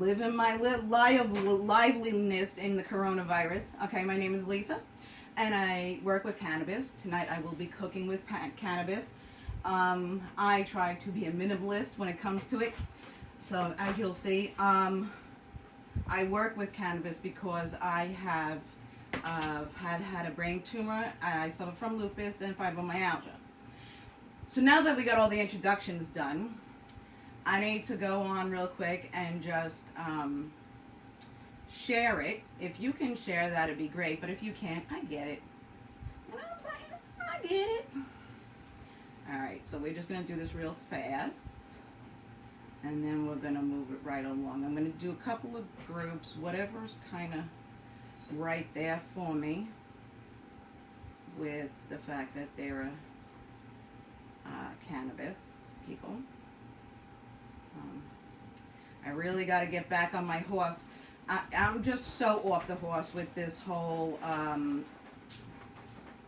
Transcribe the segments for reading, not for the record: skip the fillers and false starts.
living my liveliness in the coronavirus. Okay, my name is Lisa, and I work with cannabis. Tonight I will be cooking with cannabis. I try to be a minimalist when it comes to it. So as you'll see, I work with cannabis because I have had a brain tumor. I suffer from lupus and fibromyalgia. So now that we got all the introductions done, I need to go on real quick and just share it. If you can share, that'd be great. But if you can't, I get it. You know what I'm saying? I get it. Alright, so we're just going to do this real fast. And then we're going to move it right along. I'm going to do a couple of groups, whatever's kind of right there for me, with the fact that they're cannabis people. I really got to get back on my horse. I'm just so off the horse with this whole, I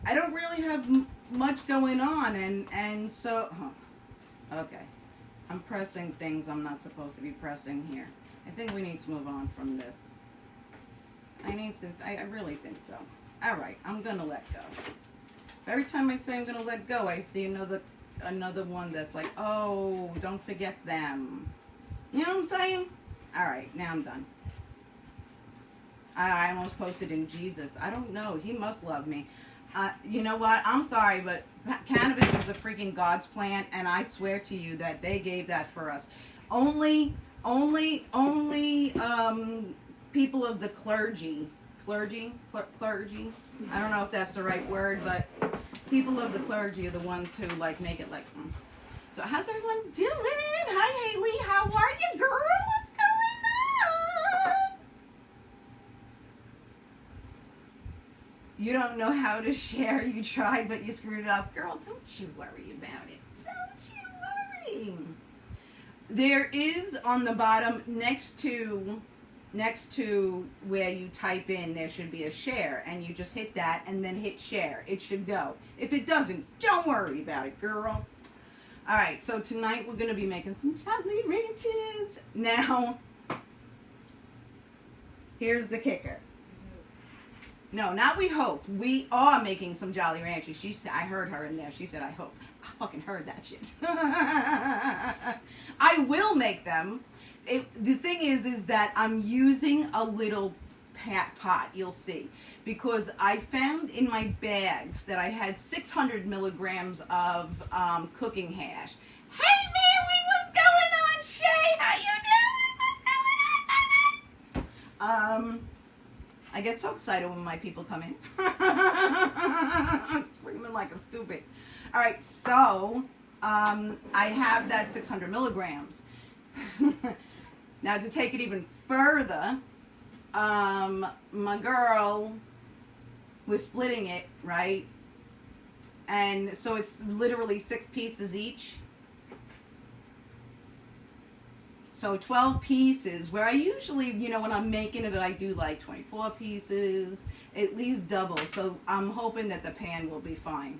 don't really have much going on, and so, okay. I'm pressing things I'm not supposed to be pressing here. I think we need to move on from this. I really think so. Alright, I'm going to let go. Every time I say I'm going to let go, I see another one that's like, oh, don't forget them. You know what I'm saying? Alright, now I'm done. I almost posted in Jesus. I don't know. He must love me. You know what? I'm sorry, but cannabis is a freaking God's plant, and I swear to you that they gave that for us. Only people of the clergy. I don't know if that's the right word, but people of the clergy are the ones who like make it like. So how's everyone doing? Hi, Haley. How are you, girl? What's going on? You don't know how to share. You tried, but you screwed it up. Girl, don't you worry about it. Don't you worry. There is on the bottom, next to where you type in, there should be a share. And you just hit that and then hit share. It should go. If it doesn't, don't worry about it, girl. Alright, so tonight we're going to be making some Jolly Ranchers. Now, here's the kicker. No, not we hope. We are making some Jolly Ranchers. She said, I heard her in there. She said, I hope. I fucking heard that shit. I will make them. The thing is that I'm using a little pot, you'll see. Because I found in my bags that I had 600 milligrams of cooking hash. Hey, Mary, what's going on? Shay, how you doing? What's going on, I get so excited when my people come in. Screaming like a stupid. All right, so I have that 600 milligrams. Now to take it even further, my girl was splitting it, right? And so it's literally 6 pieces each. So 12 pieces, where I usually, when I'm making it, I do like 24 pieces, at least double. So I'm hoping that the pan will be fine.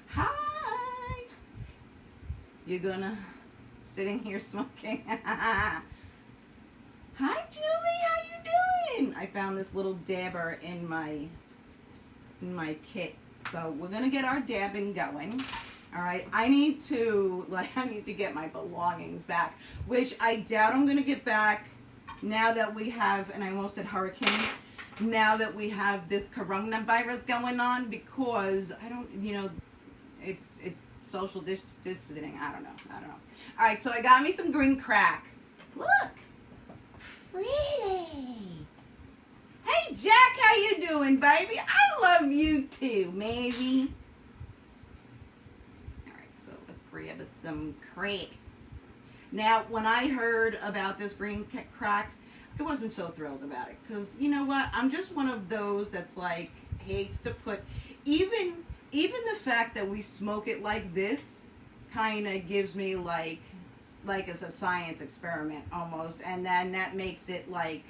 Hi! You're gonna sitting here smoking. Hi, Julie, how you doing? I found this little dabber in my kit. So we're gonna get our dabbing going. All right, I need to get my belongings back, which I doubt I'm going to get back now that we have, and I almost said hurricane, now that we have this coronavirus going on, because I don't, it's social distancing. I don't know. All right, so I got me some green crack. Look, pretty. Hey, Jack, how you doing, baby? I love you too, maybe. Grab some crack. Now, when I heard about this green crack, I wasn't so thrilled about it, because you know what? I'm just one of those that's like hates to put even the fact that we smoke it like this kind of gives me like it's a science experiment almost, and then that makes it like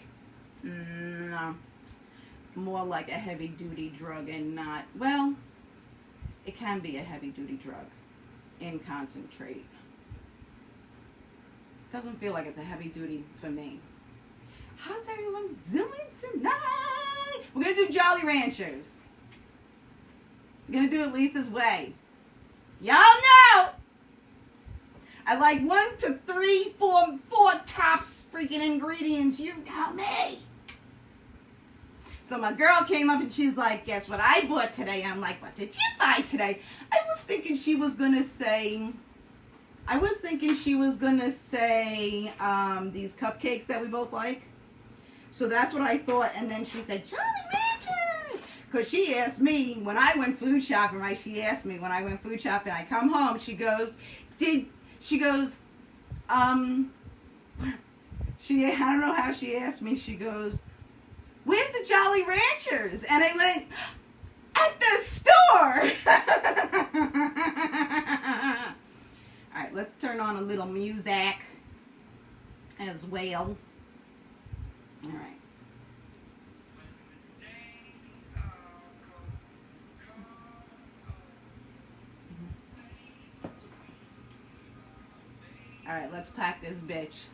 more like a heavy duty drug, and not, well, it can be a heavy duty drug in concentrate. Doesn't feel like it's a heavy duty for me. How's everyone doing tonight? We're going to do Jolly Ranchers. We're going to do it Lisa's way. Y'all know I like 1 to 3, 4 tops freaking ingredients. You know me. So my girl came up and she's like, guess what I bought today? I'm like, what did you buy today? I was thinking she was going to say these cupcakes that we both like. So that's what I thought. And then she said, Jolly Ranchers. Because she asked me when I went food shopping, right? She asked me when I went food shopping, I come home, I don't know how she asked me, she goes, where's the Jolly Ranchers? And I went, at the store. All right, let's turn on a little music as well. All right. All right, let's pack this bitch.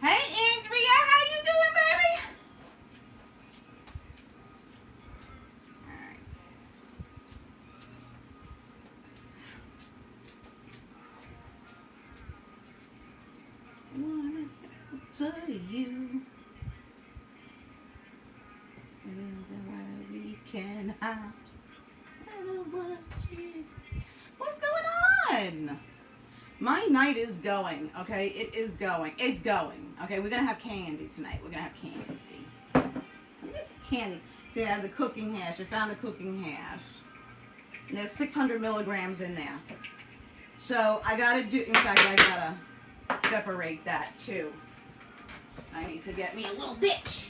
Hey, Andrea, how you doing, baby? Wanna to you, and where we can hide. What's going on? My night is going, okay? It is going. It's going, okay? We're gonna have candy tonight. We're gonna have candy. I'm gonna get some candy. See, I have the cooking hash. I found the cooking hash. And there's 600 milligrams in there. So I gotta do. In fact, I gotta separate that too. I need to get me a little bitch.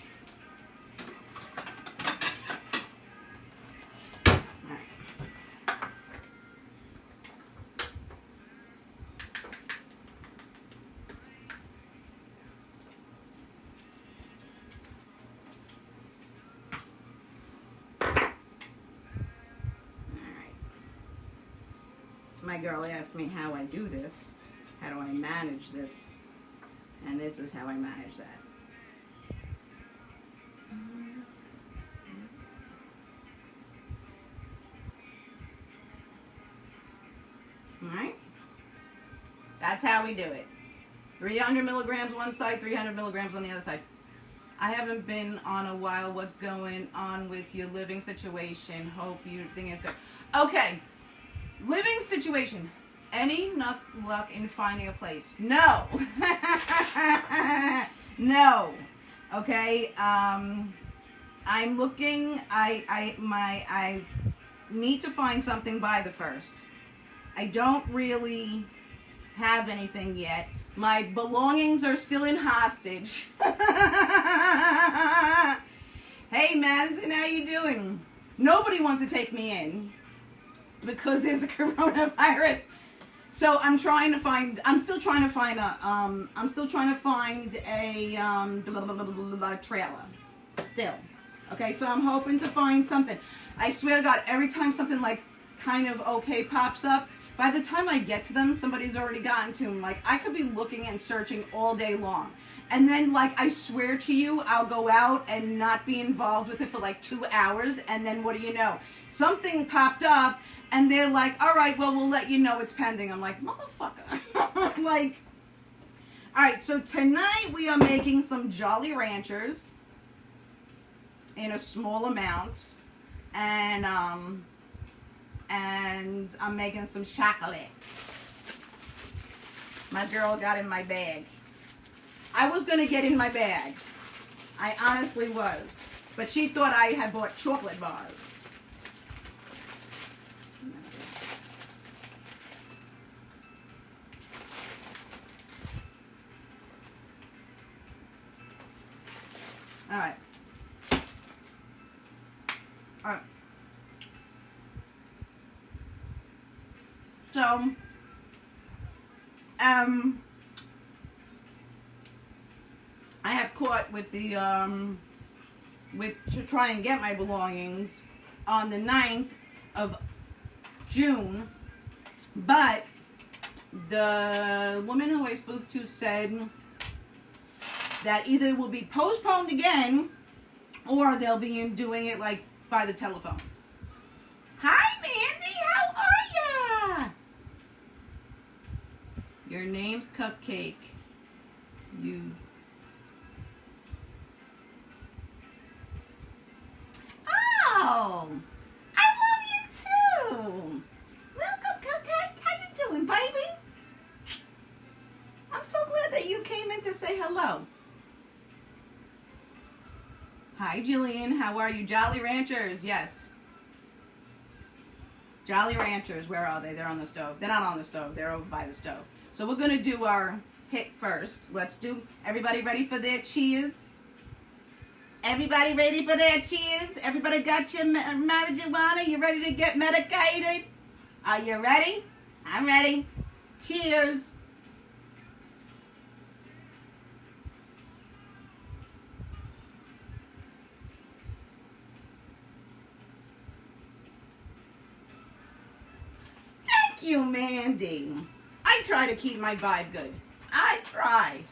My girl asked me how I do this. How do I manage this? And this is how I manage that. Alright? That's how we do it. 300 milligrams one side, 300 milligrams on the other side. I haven't been on a while. What's going on with your living situation? Hope everything is good. Okay. Living situation. Any luck in finding a place? No. No. Okay. I'm looking. I need to find something by the 1st. I don't really have anything yet. My belongings are still in hostage. Hey Madison, how you doing? Nobody wants to take me in because there's a coronavirus. So I'm still trying to find a trailer. Still. Okay, so I'm hoping to find something. I swear to God, every time something like kind of okay pops up, by the time I get to them, somebody's already gotten to them. Like, I could be looking and searching all day long. And then, like, I swear to you, I'll go out and not be involved with it for like 2 hours. And then what do you know? Something popped up and they're like, all right, well, we'll let you know it's pending. I'm like, motherfucker. Like, all right, so tonight we are making some Jolly Ranchers in a small amount. And I'm making some chocolate. My girl got in my bag. I was going to get in my bag. I honestly was. But she thought I had bought chocolate bars. All right. All right. So, I have caught with the, to try and get my belongings on the 9th of June, but the woman who I spoke to said that either will be postponed again or they'll be doing it like by the telephone. Hi, Mandy. How are ya? Your name's Cupcake. You. Oh, I love you too. Welcome, Cupcake. How you doing, baby? I'm so glad that you came in to say hello. Hi, Jillian. How are you? Jolly Ranchers. Yes. Jolly Ranchers. Where are they? They're on the stove. They're not on the stove. They're over by the stove. So we're going to do our hit first. Let's do. Everybody ready for their cheers? Everybody ready for their cheers? Everybody got your marijuana? You ready to get medicated? Are you ready? I'm ready. Cheers. Thank you, Mandy. I try to keep my vibe good. I try.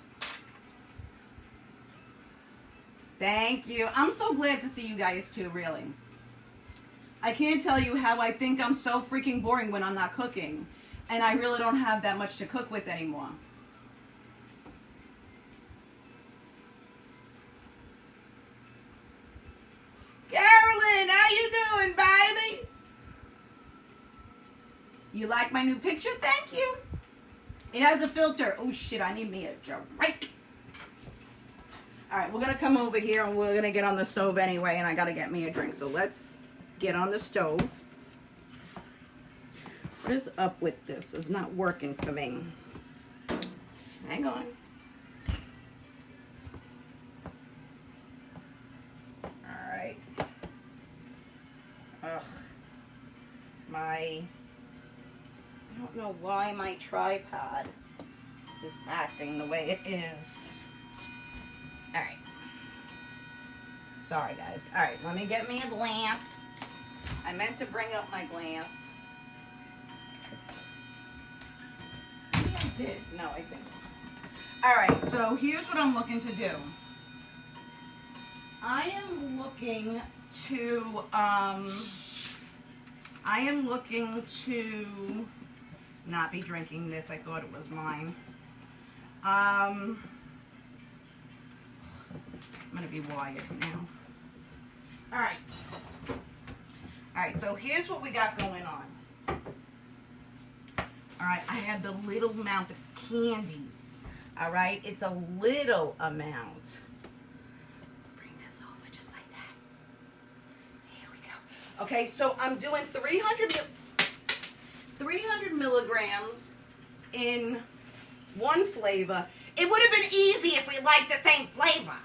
Thank you. I'm so glad to see you guys too, really. I can't tell you how I think I'm so freaking boring when I'm not cooking. And I really don't have that much to cook with anymore. Carolyn, how you doing, baby? You like my new picture? Thank you. It has a filter. Oh, shit, I need me a drink. All right, we're going to come over here and we're going to get on the stove anyway, and I got to get me a drink. So let's get on the stove. What is up with this? It's not working for me. Hang on. All right. Ugh. I don't know why my tripod is acting the way it is. All right. Sorry, guys. All right, let me get me a glass. I meant to bring up my glass. Maybe I did. No, I didn't. All right, so here's what I'm looking to do. I am looking to not be drinking this. I thought it was mine. I'm going to be wired now. All right, so here's what we got going on. All right, I have the little amount of candies. All right, it's a little amount. Let's bring this over just like that. Here we go. Okay, so I'm doing 300 milligrams in one flavor. It would have been easy if we liked the same flavor.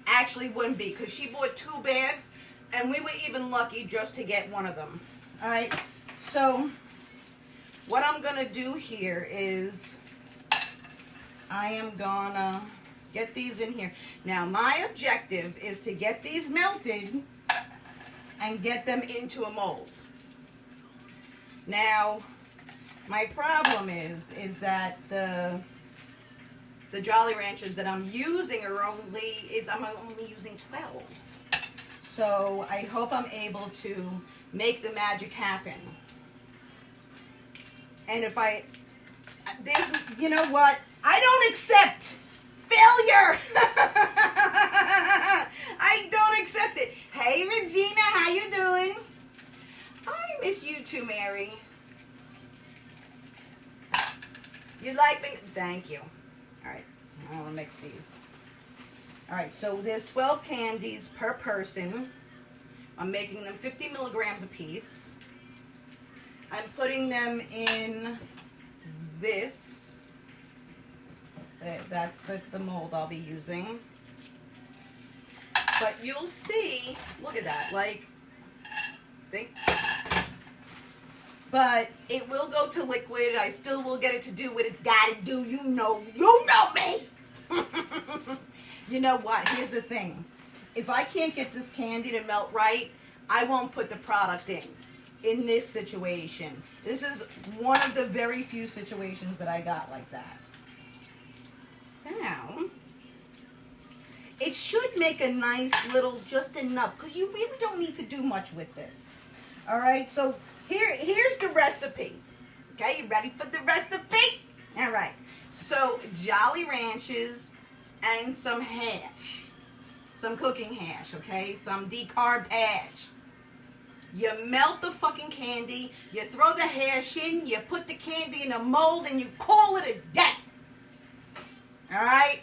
Actually wouldn't be, because she bought 2 bags and we were even lucky just to get one of them. All right, so what I'm gonna do here is I am gonna get these in here. Now my objective is to get these melted and get them into a mold. Now my problem is that the Jolly Ranchers that I'm using I'm only using 12. So I hope I'm able to make the magic happen. And if you know what? I don't accept failure. I don't accept it. Hey, Regina, how you doing? I miss you too, Mary. You like me? Thank you. All right, I want to mix these. All right, so there's 12 candies per person. I'm making them 50 milligrams a piece. I'm putting them in this. That's the mold I'll be using. But you'll see, look at that, like, see? But it will go to liquid. I still will get it to do what it's got to do. You know me. You know what? Here's the thing. If I can't get this candy to melt right, I won't put the product in this situation. This is one of the very few situations that I got like that. So, it should make a nice little, just enough, because you really don't need to do much with this. All right, so here's the recipe. Okay, you ready for the recipe? All right, so Jolly Ranchers and some hash, some cooking hash, okay, some decarbed hash. You melt the fucking candy, you throw the hash in, you put the candy in a mold, and you call it a day. All right?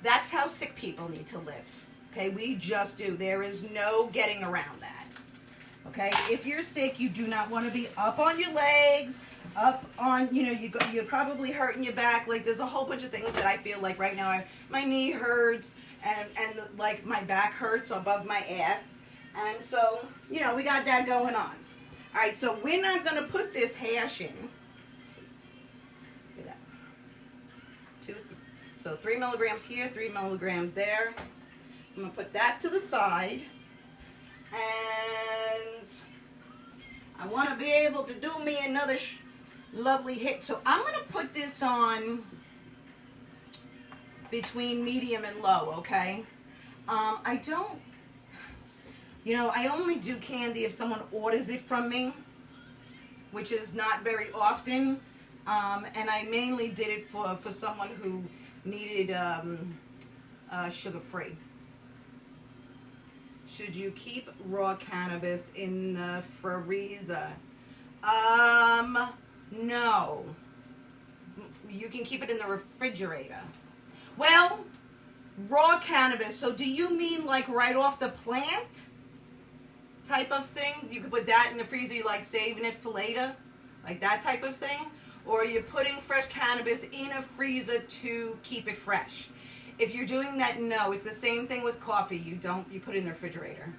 That's how sick people need to live. Okay, we just do. There is no getting around that. Okay, if you're sick, you do not want to be up on your legs, up on, you're probably hurting your back. Like, there's a whole bunch of things that I feel like right now. My knee hurts, and like my back hurts above my ass. And so, we got that going on. All right, so we're not going to put this hash in. Look at that. So 3 milligrams here, 3 milligrams there. I'm going to put that to the side. And I want to be able to do me another lovely hit. So I'm going to put this on between medium and low, okay? I only do candy if someone orders it from me, which is not very often. And I mainly did it for someone who needed sugar-free. Should you keep raw cannabis in the freezer? No. You can keep it in the refrigerator. Well, raw cannabis, so do you mean like right off the plant type of thing? You could put that in the freezer, you like saving it for later? Like that type of thing? Or you're putting fresh cannabis in a freezer to keep it fresh? If you're doing that, no. It's the same thing with coffee. You put it in the refrigerator.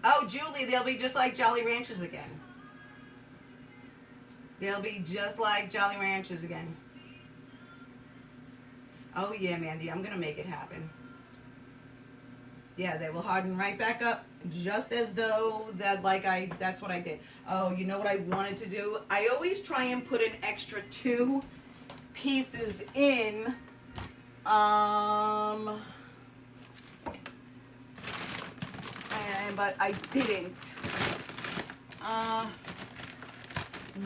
Oh, Julie, they'll be just like Jolly Ranchers again. They'll be just like Jolly Ranchers again. Oh, yeah, Mandy, I'm going to make it happen. Yeah, they will harden right back up, just as though that's what I did. Oh, you know what I wanted to do? I always try and put an extra 2 pieces in, but I didn't.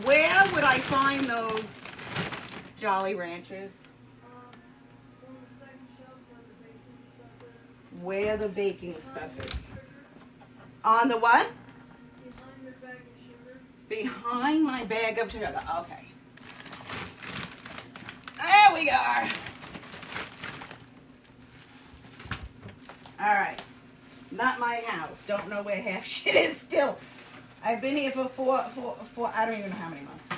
Where would I find those Jolly Ranchers? Where the baking stuff is. On the what? Behind your bag of sugar. Behind my bag of sugar. Okay. There we are. All right. Not my house. Don't know where half shit is still. I've been here for four, I don't even know how many months.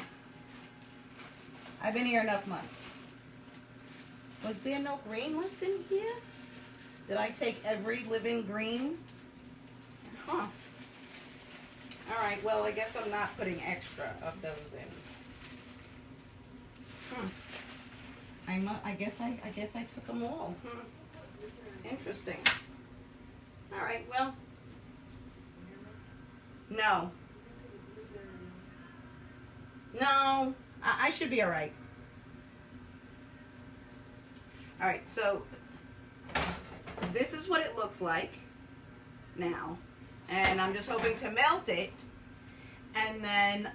I've been here enough months. Was there no green left in here? Did I take every living green? Huh. All right, well, I guess I'm not putting extra of those in. I guess I took them all. Interesting. All right, well. No. No, I should be all right. All right, so this is what it looks like now, and I'm just hoping to melt it, and then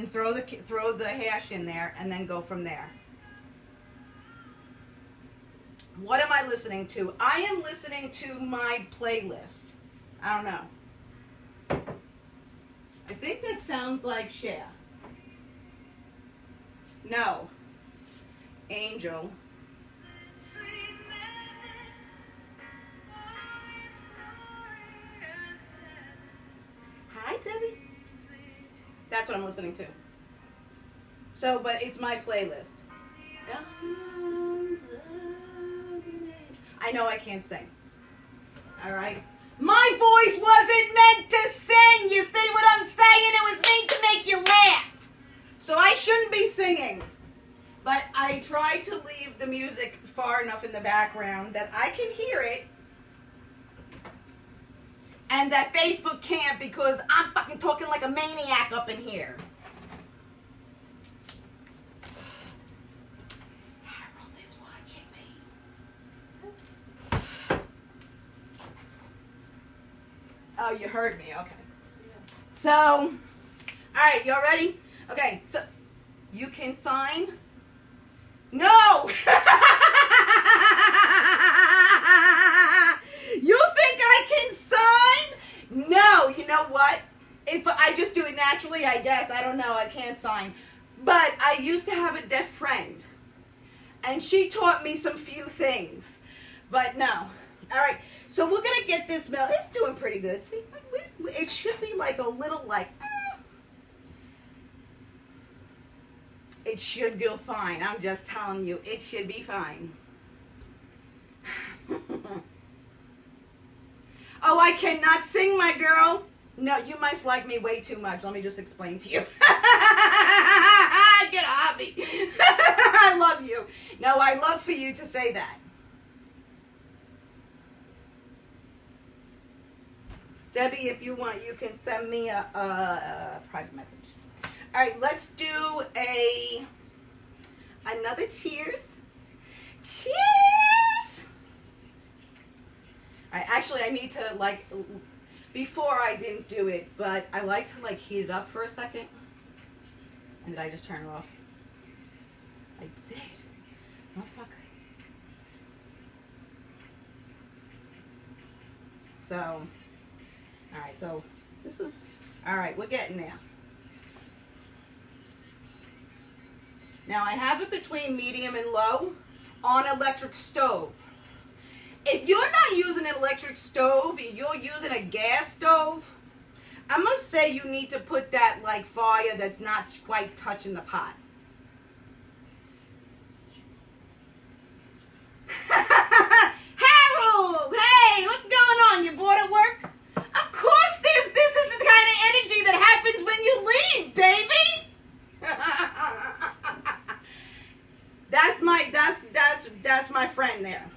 throw the hash in there, and then go from there. What am I listening to? I am listening to my playlist. I don't know. I think that sounds like Cher. No. Angel. Hi, Debbie. That's what I'm listening to. So, but it's my playlist. I know I can't sing. All right. My voice wasn't meant to sing. You see what I'm saying? It was meant to make you laugh. So I shouldn't be singing. But I try to leave the music far enough in the background that I can hear it. And that Facebook can't because I'm fucking talking like a maniac up in here. Harold is watching me. Oh, you heard me. Okay. So, all right, y'all ready? Okay, so you can sign. No! You think I can sign? No, you know what? If I just do it naturally, I guess. I don't know. I can't sign. But I used to have a deaf friend. And she taught me some few things. But no. All right. So we're going to get this milk. It's doing pretty good. See, it should be like a little like... It should go fine. I'm just telling you. It should be fine. Oh, I cannot sing, my girl. No, you must like me way too much. Let me just explain to you. Get off me. I love you. No, I love for you to say that. Debbie, if you want, you can send me a private message. All right, let's do another cheers. Cheers! All right, actually, I need to, like, before I didn't do it, but I like to, like, heat it up for a second. And did I just turn it off? I did. Oh, fuck. So, all right, so this is, all right, we're getting there. Now, I have it between medium and low on electric stove. If you're not using an electric stove and you're using a gas stove, I must say you need to put that like fire that's not quite touching the pot. Harold, hey, what's going on? You bored at work? Of course this is the kind of energy that happens when you leave, baby. That's my friend there.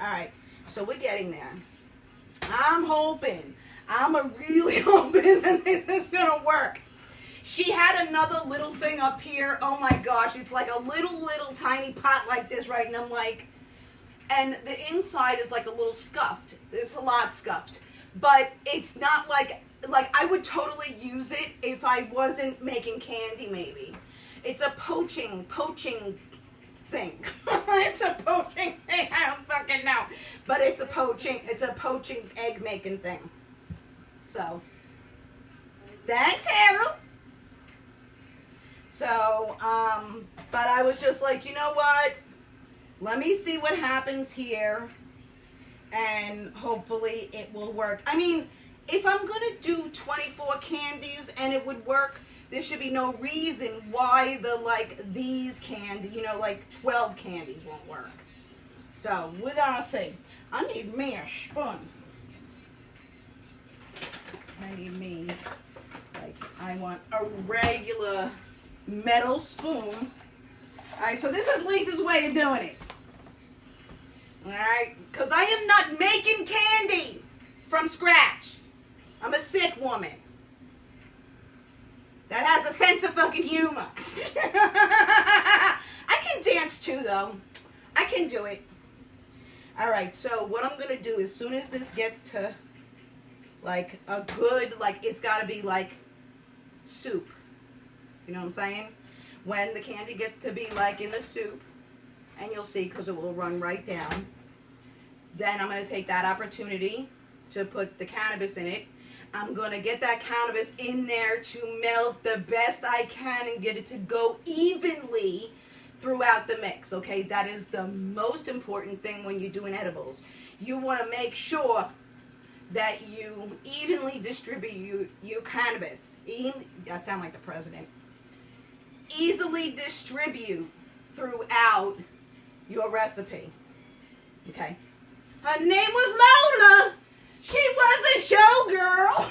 Alright, so we're getting there. I'm really hoping that this is gonna work. She had another little thing up here. Oh my gosh, it's like a little tiny pot like this, right? And I'm like, and the inside is like a little scuffed. It's a lot scuffed. But it's not like I would totally use it if I wasn't making candy maybe. It's a poaching thing. It's a poaching thing. I don't fucking know. But it's a poaching egg making thing. So, thanks, Harold. So, but I was just like, you know what? Let me see what happens here. And hopefully it will work. I mean, if I'm going to do 24 candies and it would work, there should be no reason why these candy, 12 candies won't work. So, we're going to see. I need me a spoon. I want a regular metal spoon. Alright, so this is Lisa's way of doing it. Alright, because I am not making candy from scratch. I'm a sick woman that has a sense of fucking humor. I can dance too, though. I can do it. Alright, so what I'm going to do, as soon as this gets to, like, a good, like, it's got to be, like, soup. You know what I'm saying? When the candy gets to be, like, in the soup, and you'll see, because it will run right down, then I'm going to take that opportunity to put the cannabis in it. I'm going to get that cannabis in there to melt the best I can and get it to go evenly throughout the mix, okay? That is the most important thing when you're doing edibles. You want to make sure that you evenly distribute your cannabis. I sound like the president. Easily distribute throughout your recipe, okay? Her name was Lola. She was a showgirl.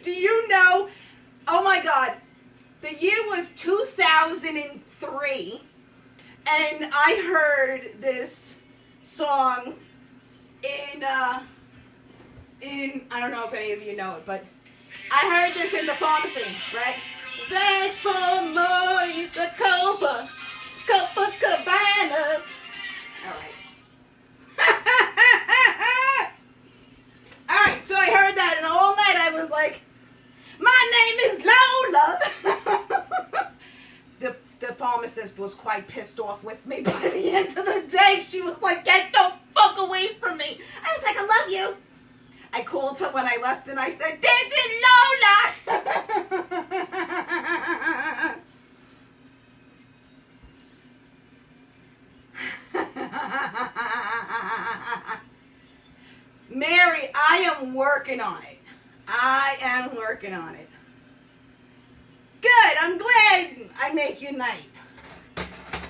Do you know? Oh my God. The year was 2003. And I heard this song in I don't know if any of you know it, but I heard this in the pharmacy, right? Thanks for Maurice the Copacabana. All right. All right, so I heard that, and all night I was like, my name is Lola. The pharmacist was quite pissed off with me by the end of the day. She was like, get the fuck away from me. I was like, I love you. I called her when I left and I said, this is Lola. Mary, I am working on it. I am working on it. Good, I'm glad I make your night.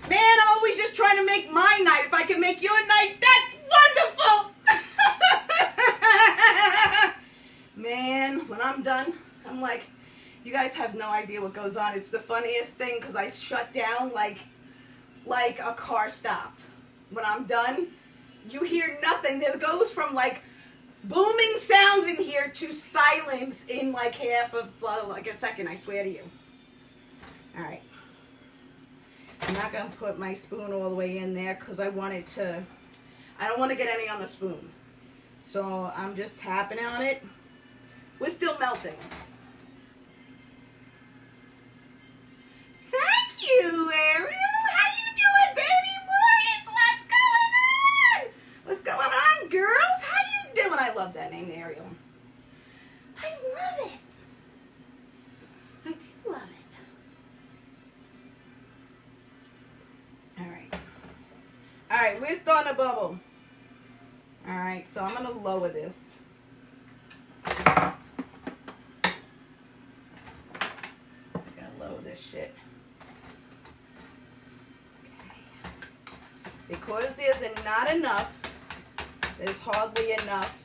Man, I'm always just trying to make my night. If I can make your night, that's wonderful. Man, when I'm done, I'm like, you guys have no idea what goes on. It's the funniest thing because I shut down like a car stopped. When I'm done, you hear nothing. There goes from like booming sounds in here to silence in like half of like a second, I swear to you. All right. I'm not going to put my spoon all the way in there because I don't want to get any on the spoon. So I'm just tapping on it. We're still melting. Thank you, Ariel. How you doing, baby Lourdes? What's going on, girls? How you doing? I love that name, Ariel. I love it. I do love it. All right, we're starting to bubble. All right, so I'm going to lower this. I'm going to lower this shit. Okay. Because there's not enough, there's hardly enough.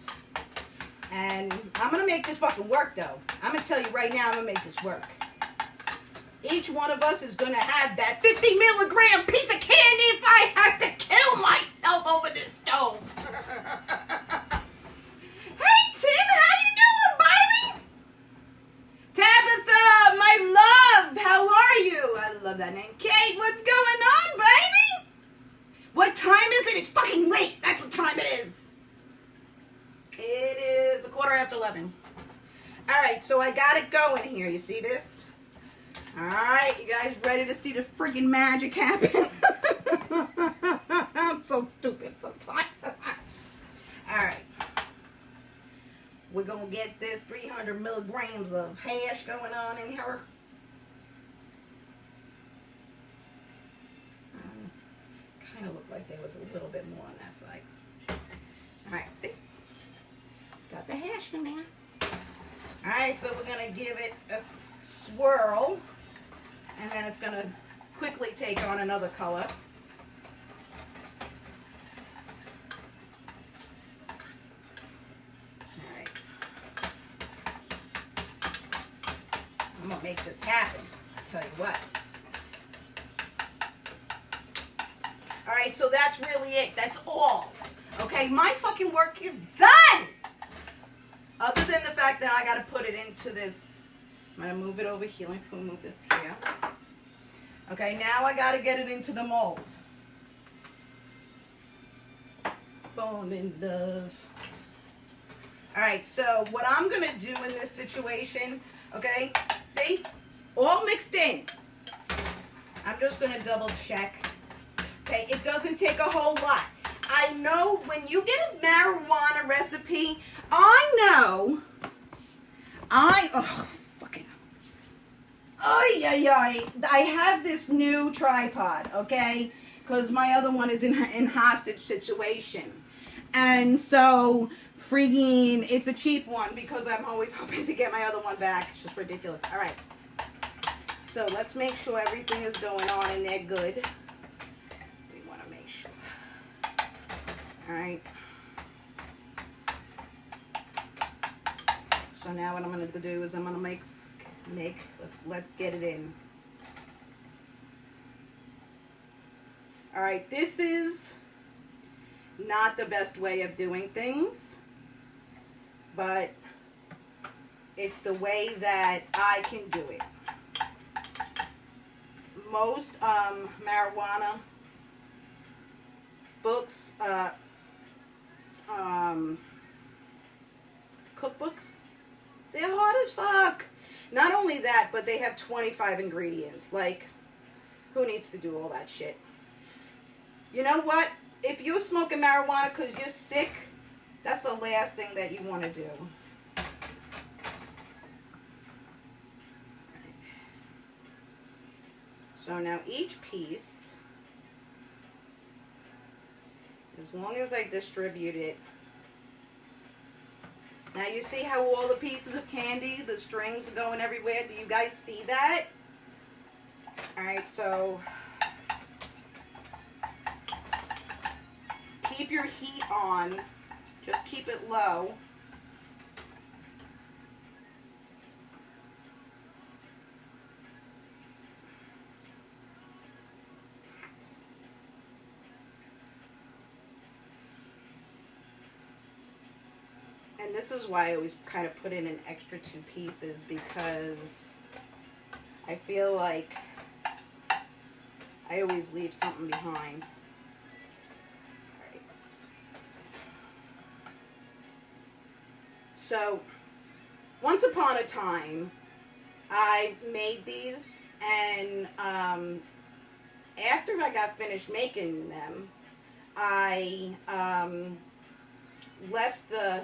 And I'm going to make this fucking work, though. I'm going to tell you right now, I'm going to make this work. Each one of us is going to have that 50 milligram piece of candy if I have to kill myself over this stove. Hey, Tim, how you doing, baby? Tabitha, my love, how are you? I love that name. Kate, what's going on, baby? What time is it? It's fucking late. That's what time it is. It is 11:15. All right, so I got it going here. You see this? Alright, you guys ready to see the freaking magic happen? I'm so stupid sometimes. Alright. We're going to get this 300 milligrams of hash going on in here. Kind of looked like there was a little bit more on that side. Alright, see? Got the hash in there. Alright, so we're going to give it a swirl. And then it's going to quickly take on another color. All right. I'm going to make this happen. I'll tell you what. All right, so that's really it. That's all. Okay, my fucking work is done. Other than the fact that I got to put it into this. I'm going to move it over here. Let me move this here. Okay, now I got to get it into the mold. Fall in love. All right, so what I'm going to do in this situation, okay, see, all mixed in. I'm just going to double check. Okay, it doesn't take a whole lot. I know when you get a marijuana recipe, I have this new tripod, okay? Because my other one is in hostage situation. And so, freaking, it's a cheap one because I'm always hoping to get my other one back. It's just ridiculous. All right. So, let's make sure everything is going on and they're good. We want to make sure. All right. So now what I'm going to do is I'm going to make let's get it in. All right, this is not the best way of doing things, but it's the way that I can do it. Most marijuana books, cookbooks, they're hard as fuck. Not only that, but they have 25 ingredients. Like, who needs to do all that shit? You know what? If you're smoking marijuana because you're sick, that's the last thing that you want to do. So now each piece, as long as I distribute it. Now you see how all the pieces of candy, the strings are going everywhere? Do you guys see that? Alright, so keep your heat on. Just keep it low. And this is why I always kind of put in an extra 2 pieces, because I feel like I always leave something behind. Right. So, once upon a time, I made these, and after I got finished making them, I left the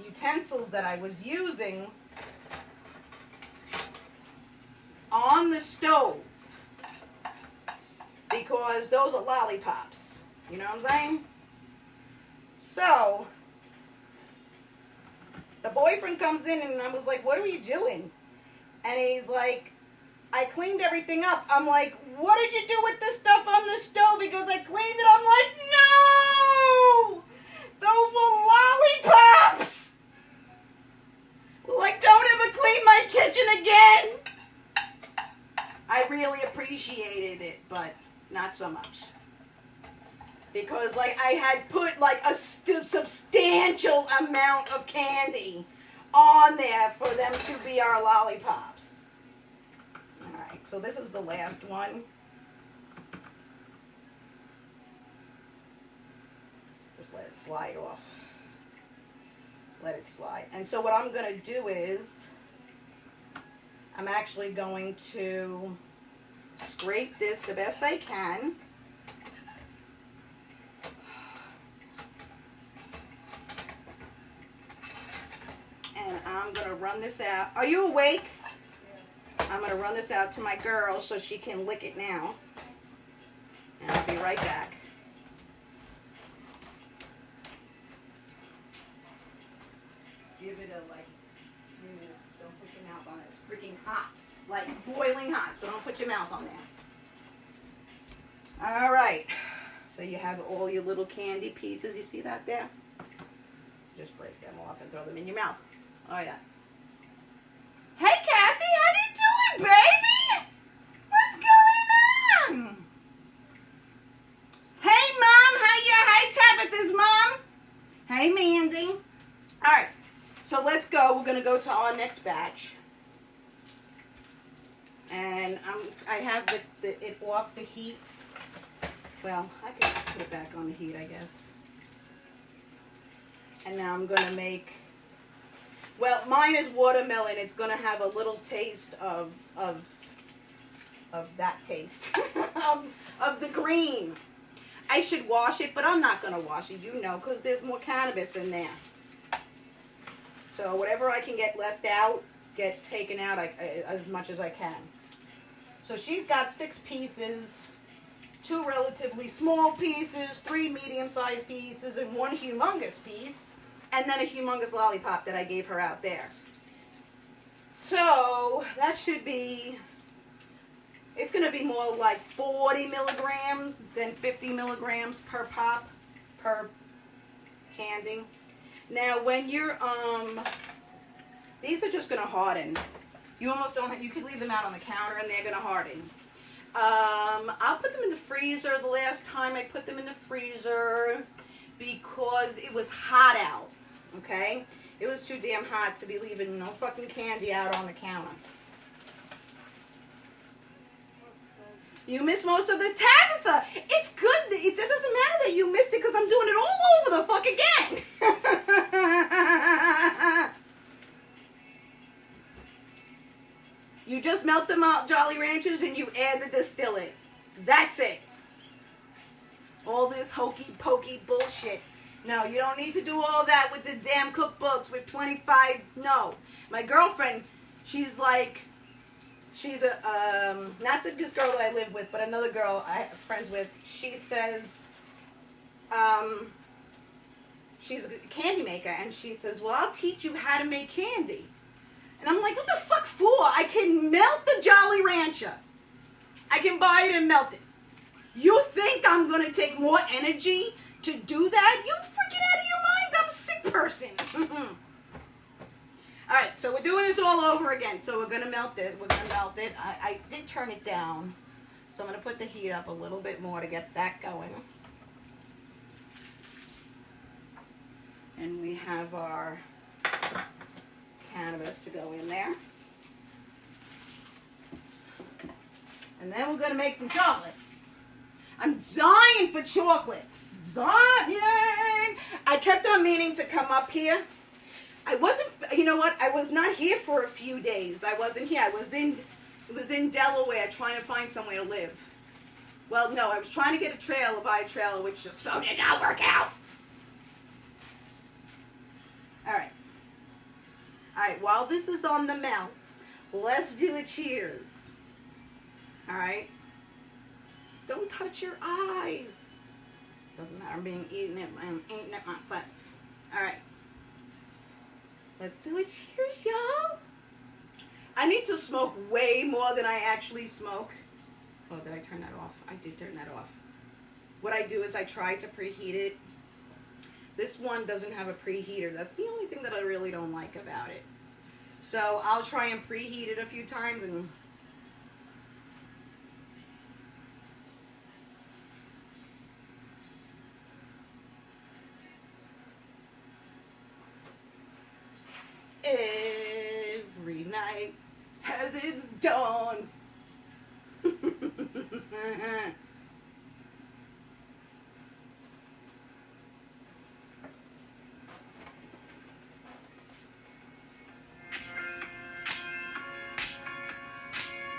utensils that I was using on the stove, because those are lollipops. You know what I'm saying? So the boyfriend comes in and I was like, what are you doing? And he's like, I cleaned everything up. I'm like, what did you do with the stuff on the stove? He goes, I cleaned it. I'm like, no! Those were lollipops! Like, don't ever clean my kitchen again! I really appreciated it, but not so much. Because, like, I had put, like, a substantial amount of candy on there for them to be our lollipops. Alright, so this is the last one. Just let it slide off. Let it slide. And so what I'm going to do is, I'm actually going to scrape this the best I can. And I'm going to run this out. Are you awake? Yeah. I'm going to run this out to my girl so she can lick it now. And I'll be right back. Give it a, like, 3 minutes. Don't put your mouth on it. It's freaking hot. Like, boiling hot. So don't put your mouth on there. All right. So you have all your little candy pieces. You see that there? Just break them off and throw them in your mouth. Oh, yeah. Hey, Kathy. How you doing, baby? What's going on? Hey, Mom. Hey, Tabitha's mom. Hey, Mandy. All right. So let's go. We're going to go to our next batch. And I have it off the heat. Well, I can put it back on the heat, I guess. And now I'm going to make, well, mine is watermelon. It's going to have a little taste of that taste, of the green. I should wash it, but I'm not going to wash it, you know, because there's more cannabis in there. So whatever I can get left out, get taken out as much as I can. So she's got 6 pieces, 2 relatively small pieces, 3 medium-sized pieces, and 1 humongous piece, and then a humongous lollipop that I gave her out there. So that should be, it's going to be more like 40 milligrams than 50 milligrams per pop, per candy. Now, when you're, these are just going to harden. You almost don't have, you could leave them out on the counter and they're going to harden. I'll put them in the freezer. The last time I put them in the freezer because it was hot out, okay? It was too damn hot to be leaving no fucking candy out on the counter. You missed most of the Tabitha. It's good. It doesn't matter that you missed it because I'm doing it all over the fuck again. You just melt them out, Jolly Ranchers, and you add the distillate. That's it. All this hokey pokey bullshit. No, you don't need to do all that with the damn cookbooks with 25. No. My girlfriend, she's like, she's a, not this girl that I live with, but another girl I'm friends with. She says, she's a candy maker, and she says, well, I'll teach you how to make candy. And I'm like, what the fuck for? I can melt the Jolly Rancher. I can buy it and melt it. You think I'm going to take more energy to do that? You freaking out of your mind. I'm a sick person. All right, so we're doing this all over again. So we're going to melt it. We're going to melt it. I did turn it down. So I'm going to put the heat up a little bit more to get that going. And we have our cannabis to go in there. And then we're going to make some chocolate. I'm dying for chocolate. Dying. I kept on meaning to come up here. I wasn't, you know what? I was not here for a few days. I wasn't here. It was in Delaware trying to find somewhere to live. Well, no, I was trying to get a trailer, buy a trailer, which just did not work out. All right. All right, while this is on the mouth, let's do a cheers. All right? Don't touch your eyes. Doesn't matter, I'm eating it myself. All right. Let's do a cheers, y'all. I need to smoke way more than I actually smoke. Oh, did I turn that off? I did turn that off. What I do is I try to preheat it. This one doesn't have a preheater. That's the only thing that I really don't like about it. So I'll try and preheat it a few times and every night has its dawn.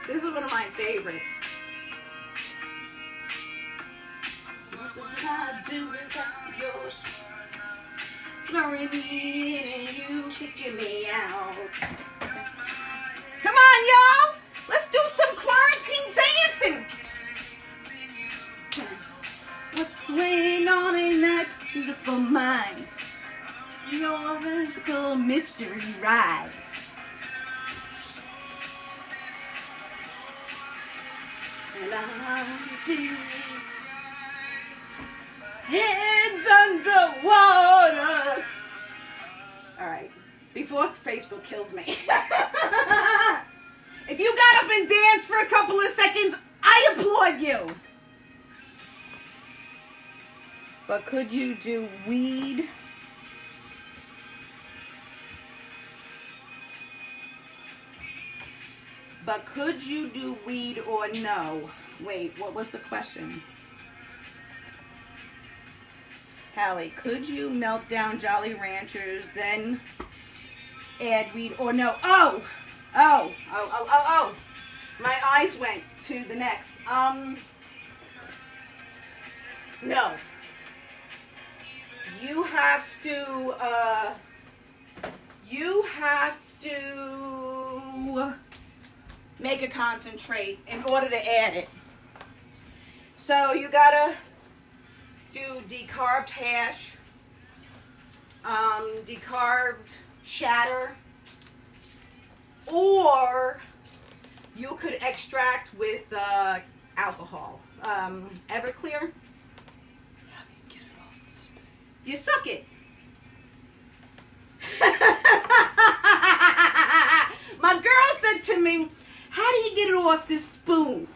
This is one of my favorites. What would I do without your snoring me in and you kicking me out? Come on, y'all! Let's do some quarantine dancing! What's going on in that beautiful mind? Your magical mystery ride. Heads underwater. All right, before Facebook kills me. If you got up and danced for a couple of seconds, I applaud you. But could you do weed? But could you do weed or no? Wait, what was the question? Hallie, could you melt down Jolly Ranchers, then add weed or no? Oh! My eyes went to the next. No. You have to make a concentrate in order to add it. So you gotta do decarbed hash, decarbed shatter, or you could extract with alcohol. Everclear. How do you get it off the spoon? You suck it. My girl said to me, how do you get it off this spoon?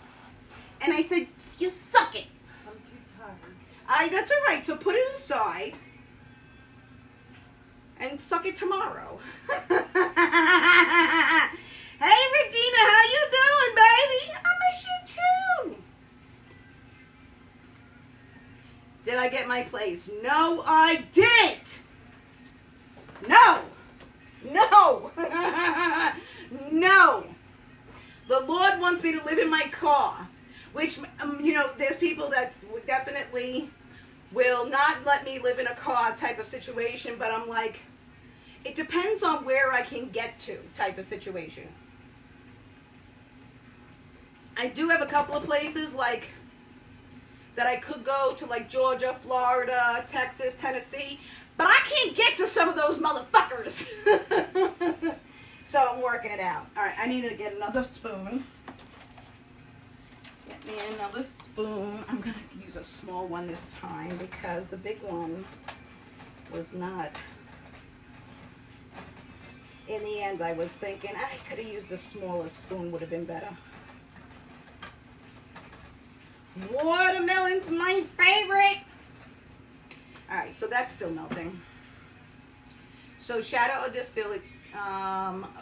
And I said, you suck it. I'm too tired. That's all right. So put it aside and suck it tomorrow. Hey, Regina, how you doing, baby? I miss you too. Did I get my place? No, I didn't. No. No. No. The Lord wants me to live in my car, which, there's people that definitely will not let me live in a car type of situation, but I'm like, it depends on where I can get to type of situation. I do have a couple of places like that I could go to, like Georgia, Florida, Texas, Tennessee, but I can't get to some of those motherfuckers. So I'm working it out. All right, I need to get another spoon. Get me another spoon. I'm going to use a small one this time because the big one was not. In the end, I was thinking I could have used the smaller spoon, would have been better. Watermelon's my favorite. All right, so that's still melting. So Shadow or Distillate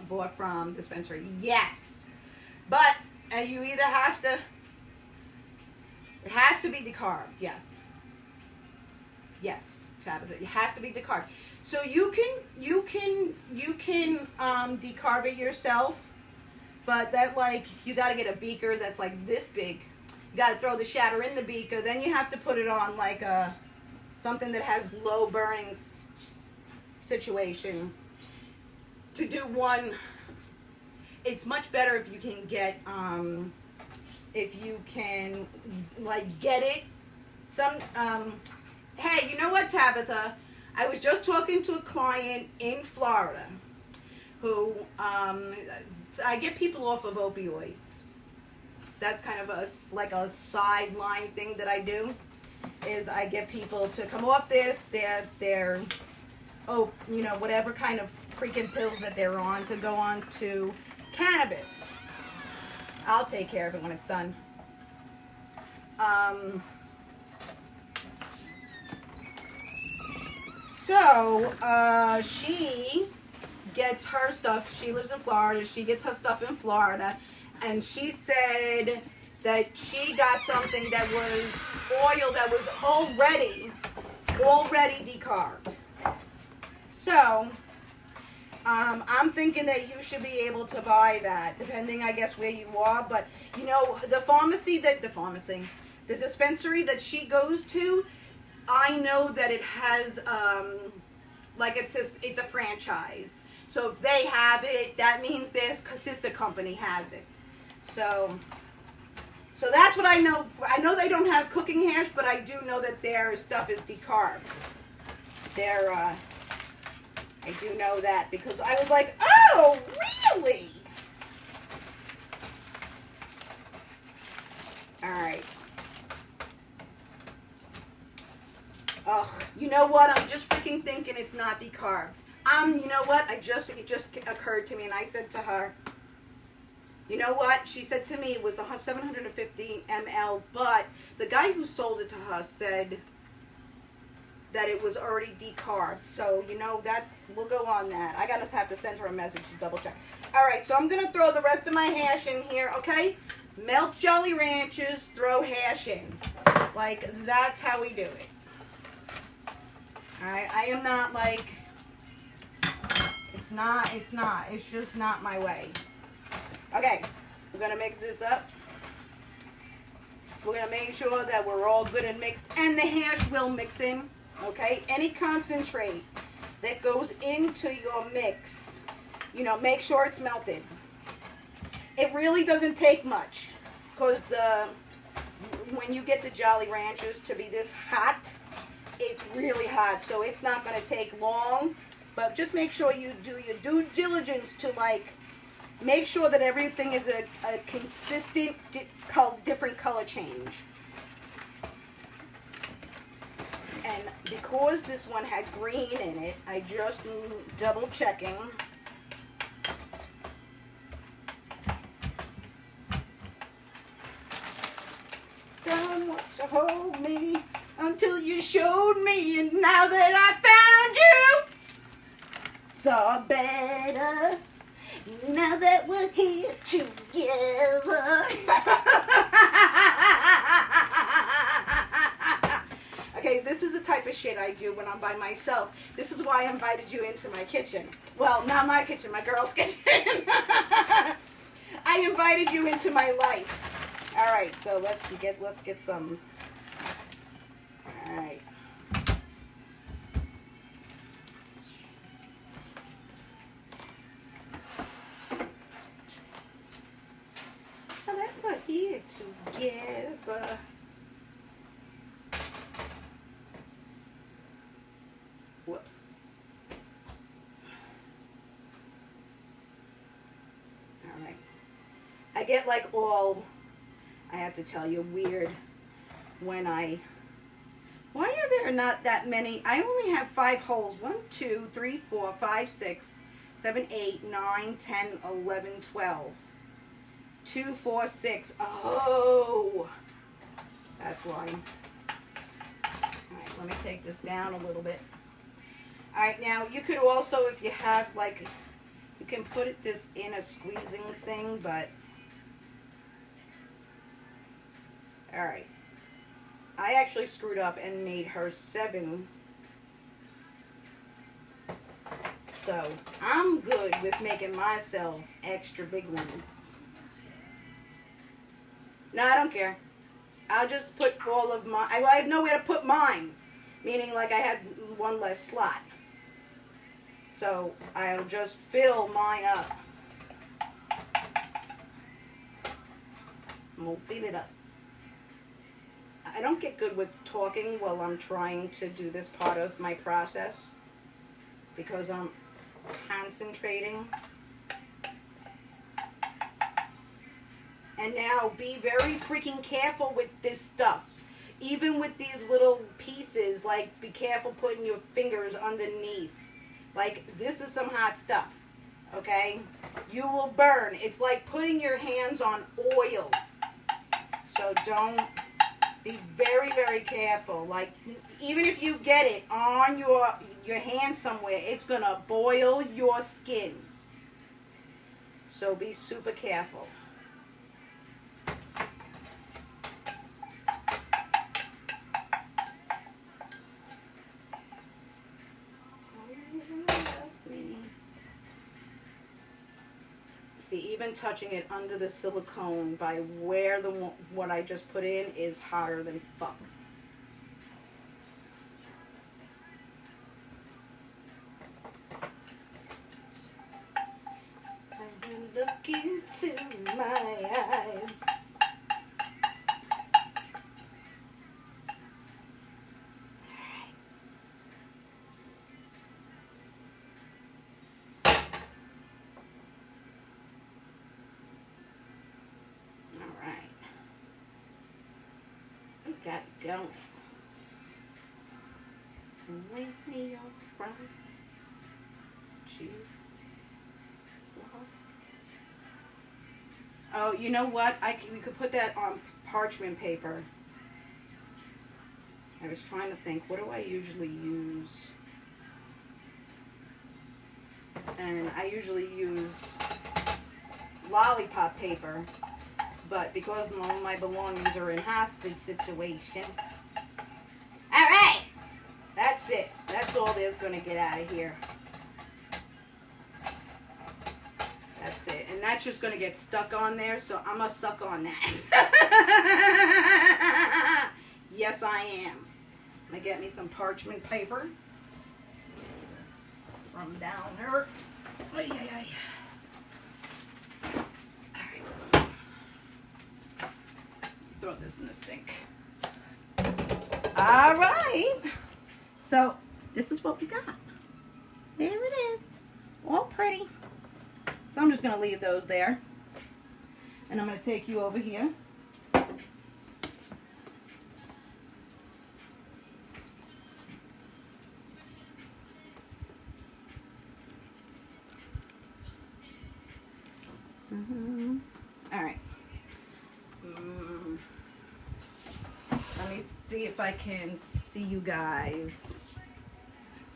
bought from dispensary. Yes, but you either have to. It has to be decarbed. Yes. Yes, Tabitha. It has to be decarbed. So you can decarb it yourself, but that you got to get a beaker that's like this big. You got to throw the shatter in the beaker. Then you have to put it on like something that has low burning situation to do one. It's much better if you can get get it some. Hey, you know what, Tabitha? I was just talking to a client in Florida who I get people off of opioids. That's kind of a sideline thing that I do, is I get people to come off their whatever kind of freaking pills that they're on to go on to cannabis. I'll take care of it when it's done. So she gets her stuff. She lives in Florida. She gets her stuff in Florida. And she said that she got something that was oil that was already decarbed. So I'm thinking that you should be able to buy that, depending, I guess, where you are. But the dispensary that she goes to, I know that it has it's a franchise. So if they have it, that means their sister company has it. So that's what I know. I know they don't have cooking hash, but I do know that their stuff is decarbed. I do know that because I was like, oh, really? All right. Ugh, you know what? I'm just freaking thinking it's not decarbed. You know what? It just occurred to me, and I said to her, you know what? She said to me it was 750 ml, but the guy who sold it to her said that it was already decarbed. So, we'll go on that. I gotta have to send her a message to double check. All right, so I'm gonna throw the rest of my hash in here, okay? Melt Jolly Ranchers, throw hash in. That's how we do it. All right, I am not it's just not my way. Okay, we're gonna mix this up. We're gonna make sure that we're all good and mixed, and the hash will mix in. Okay, any concentrate that goes into your mix, make sure it's melted. It really doesn't take much, because when you get the Jolly Ranchers to be this hot, it's really hot, so it's not going to take long. But just make sure you do your due diligence to make sure that everything is a consistent different color change. And because this one had green in it, I just double checking. told me until you showed me, and now that I found you, it's all better. Now that we're here together. Okay, this is the type of shit I do when I'm by myself. This is why I invited you into my kitchen. Well, not my kitchen, my girl's kitchen. I invited you into my life. All right, so let's get some. All right. Now that we're here together. Whoops. All right. I get like all, I have to tell you, weird when why are there not that many? I only have 5 holes. 1, 2, 3, 4, 5, 6, 7, 8, 9, 10, 11, 12. 2, 4, 6. Oh, that's why. All right, let me take this down a little bit. All right, now you could also, if you have like, you can put this in a squeezing thing, but all right. I actually screwed up and made her 7. So I'm good with making myself extra big ones. No, I don't care. I'll just put all of my, I have nowhere to put mine. Meaning like I have one less slot. So I'll just fill mine up. And we'll fill it up. I don't get good with talking while I'm trying to do this part of my process because I'm concentrating. And now be very freaking careful with this stuff. Even with these little pieces, like be careful putting your fingers underneath. Like this is some hot stuff, okay? You will burn. It's like putting your hands on oil. So don't. Be very, very careful. Like, even if you get it on your hand somewhere, it's going to boil your skin. So be super careful. See, even touching it under the silicone by where what I just put in is hotter than fuck. Look into my eyes. Got it going. Wake me up from you. Oh, you know what? We could put that on parchment paper. I was trying to think, what do I usually use? And I usually use lollipop paper. But because all my belongings are in hostage situation. Alright! That's it. That's all there's going to get out of here. That's it. And that's just going to get stuck on there, so I'm going to suck on that. Yes, I am. I'm going to get me some parchment paper. From down there. Ay, ay, ay. Throw this in the sink. All right. So this is what we got. There it is. All pretty. So I'm just going to leave those there. And I'm going to take you over here. All right. Let me if I can see you guys.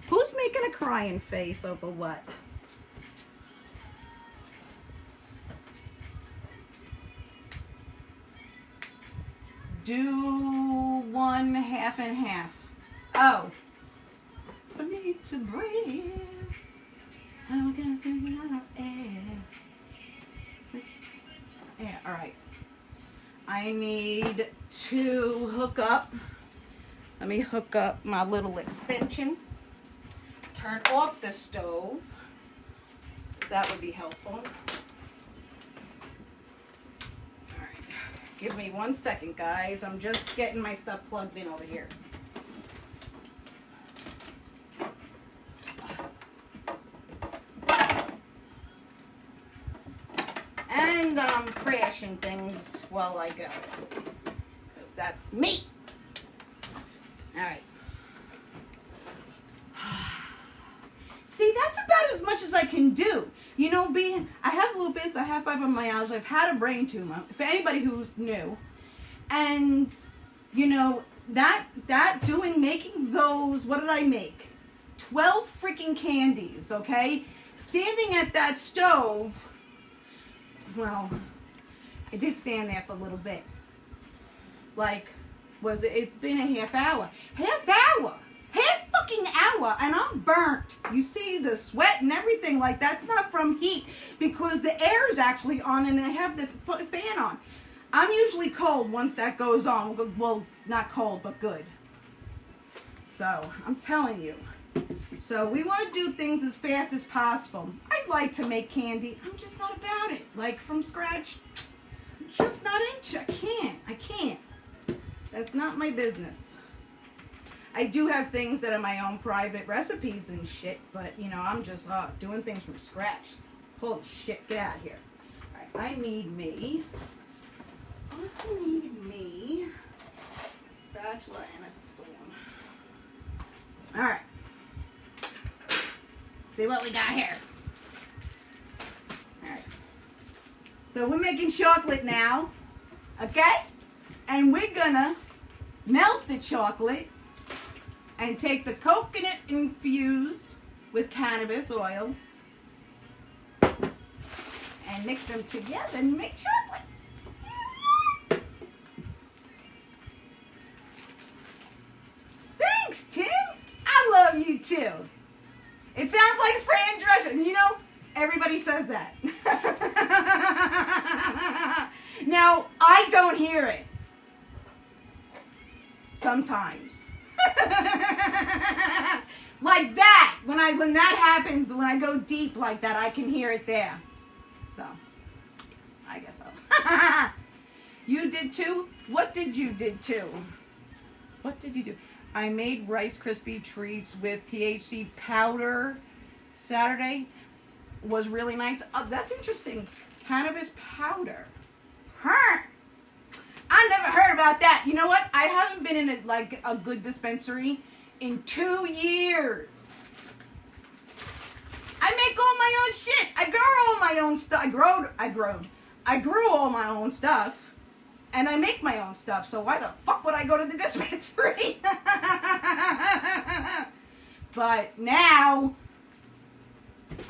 Who's making a crying face over what? Do one half and half. Oh. I need to breathe. I'm gonna breathe out air. Yeah, alright. I need to hook up. Let me hook up my little extension. Turn off the stove. That would be helpful. Alright. Give me 1 second, guys. I'm just getting my stuff plugged in over here. And I'm crashing things while I go. Because that's me. Alright. See, that's about as much as I can do. You know, I have lupus, I have fibromyalgia, I've had a brain tumor, for anybody who's new. And, you know, making those, what did I make? 12 freaking candies, okay? Standing at that stove, well, I did stand there for a little bit. Like, it's been a half hour. Half fucking hour, and I'm burnt. You see the sweat and everything, like that's not from heat, because the air is actually on and I have the fan on. I'm usually cold once that goes on. Well, not cold, but good. So, I'm telling you. So, we want to do things as fast as possible. I'd like to make candy. I'm just not about it. Like, from scratch. I'm just not into it. I can't. That's not my business. I do have things that are my own private recipes and shit, but, you know, I'm just doing things from scratch. Holy shit, get out of here. Alright, I need me a spatula and a spoon. Alright. See what we got here. Alright. So we're making chocolate now. Okay? And we're gonna melt the chocolate and take the coconut infused with cannabis oil and mix them together and make chocolates. Thanks, Tim. I love you too. It sounds like Fran Drescher. You know, everybody says that. Now, I don't hear it. Sometimes. Like that. When that happens, when I go deep like that, I can hear it there. So, I guess so. You did too? What did you did too? What did you do? I made Rice Krispie treats with THC powder Saturday. Was really nice. Oh, that's interesting. Cannabis powder. Huh. I never heard about that. You know what? I haven't been in a good dispensary in 2 years. I make all my own shit. I grow all my own stuff. I grew all my own stuff. And I make my own stuff. So why the fuck would I go to the dispensary? But now,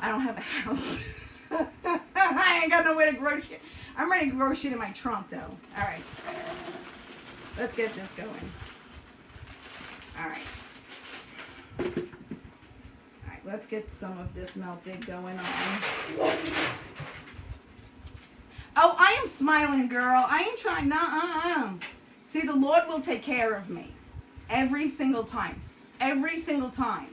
I don't have a house. I ain't got nowhere to grow shit. I'm ready to grow shit in my trunk, though. All right. Let's get this going. All right. All right, let's get some of this melted going on. Oh, I am smiling, girl. I ain't trying. Nuh-uh. See, the Lord will take care of me. Every single time. Every single time.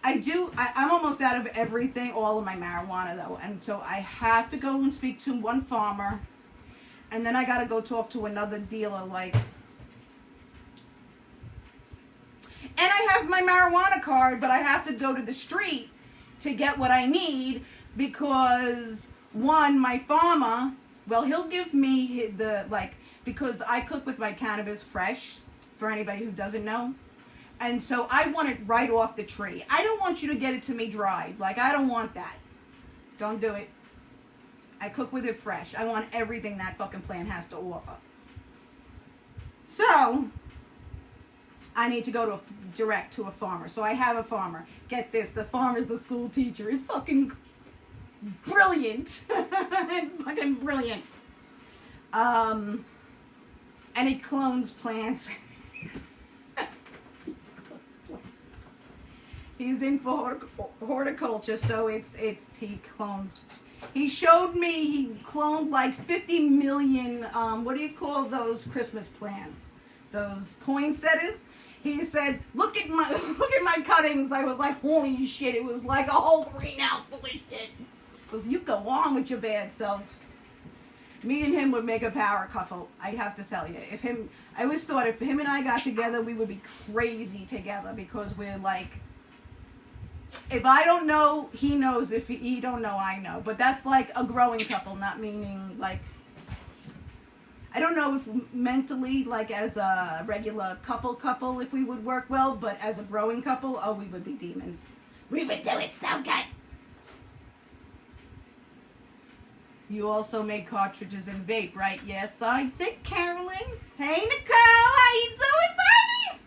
I'm almost out of everything, all of my marijuana, though. And so I have to go and speak to one farmer. And then I got to go talk to another dealer, like. And I have my marijuana card, but I have to go to the street to get what I need because, one, my farmer, well, he'll give me because I cook with my cannabis fresh, for anybody who doesn't know. And so I want it right off the tree. I don't want you to get it to me dried. Like, I don't want that. Don't do it. I cook with it fresh. I want everything that fucking plant has to offer. So, I need to go to direct to a farmer. So I have a farmer. Get this, the farmer's a school teacher. It's fucking brilliant. Fucking brilliant. And he clones plants. He's in for horticulture, so he clones. He showed me he cloned like 50 million, what do you call those Christmas plants? Those poinsettias? He said, look at my cuttings. I was like, holy shit, it was like a whole greenhouse full of shit. Because you go on with your bad self. Me and him would make a power couple, I have to tell you. I always thought if him and I got together, we would be crazy together because we're like, if I don't know, he knows. If he don't know, I know. But that's like a growing couple, not meaning like, I don't know if mentally, like as a regular couple, if we would work well, but as a growing couple, oh, we would be demons. We would do it so good. You also make cartridges and vape, right? Yes, I did, Carolyn. Hey, Nicole, how you doing, baby?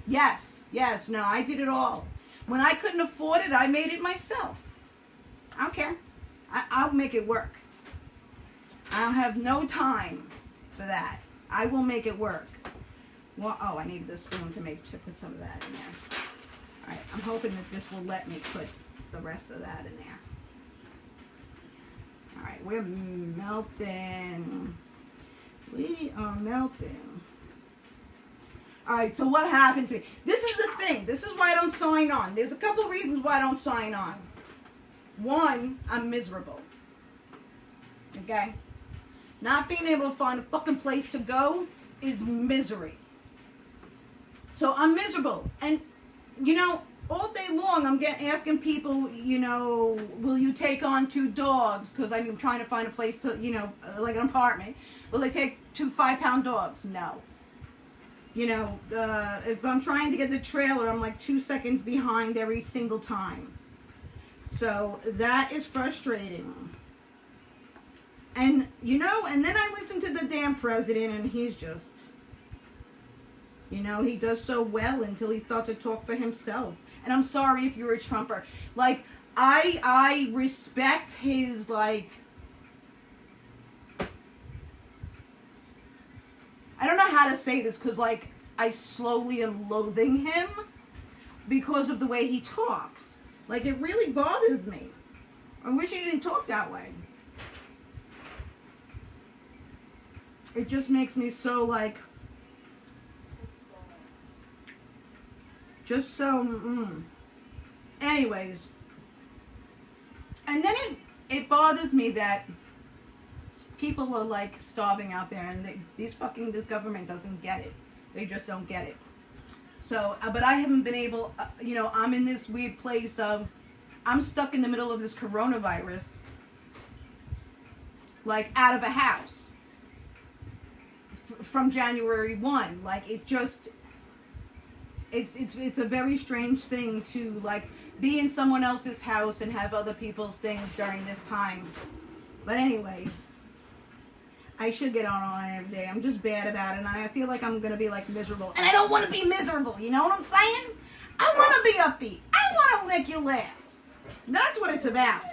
Yes, no, I did it all. When I couldn't afford it, I made it myself. I don't care. I'll make it work. I'll have no time for that. I will make it work. Well, oh, I needed the spoon to put some of that in there. All right, I'm hoping that this will let me put the rest of that in there. All right, we're melting. We are melting. All right, so what happened to me? This is the thing. This is why I don't sign on. There's a couple of reasons why I don't sign on. One, I'm miserable. Okay? Not being able to find a fucking place to go is misery. So I'm miserable. And, you know, all day long I'm asking people, you know, will you take on 2 dogs? Because I'm trying to find a place to, you know, like an apartment. Will they take 2 5-pound dogs? No. You know, if I'm trying to get the trailer, I'm like 2 seconds behind every single time. So that is frustrating. And, you know, and then I listen to the damn president and he's just, you know, he does so well until he starts to talk for himself. And I'm sorry if you're a Trumper. Like, I respect his, like, I don't know how to say this because, like, I slowly am loathing him because of the way he talks. Like, it really bothers me. I wish he didn't talk that way. It just makes me so, like, just so, Anyways. And then it bothers me that people are like starving out there and this government doesn't get it. They just don't get it. So, but I haven't been able, you know, I'm in this weird place of, I'm stuck in the middle of this coronavirus, like out of a house from January 1. Like it just, it's a very strange thing to like be in someone else's house and have other people's things during this time. But anyways, I should get on it every day. I'm just bad about it, and I feel like I'm going to be, like, miserable. And I don't want to be miserable, you know what I'm saying? I want to be upbeat. I want to make you laugh. That's what it's about.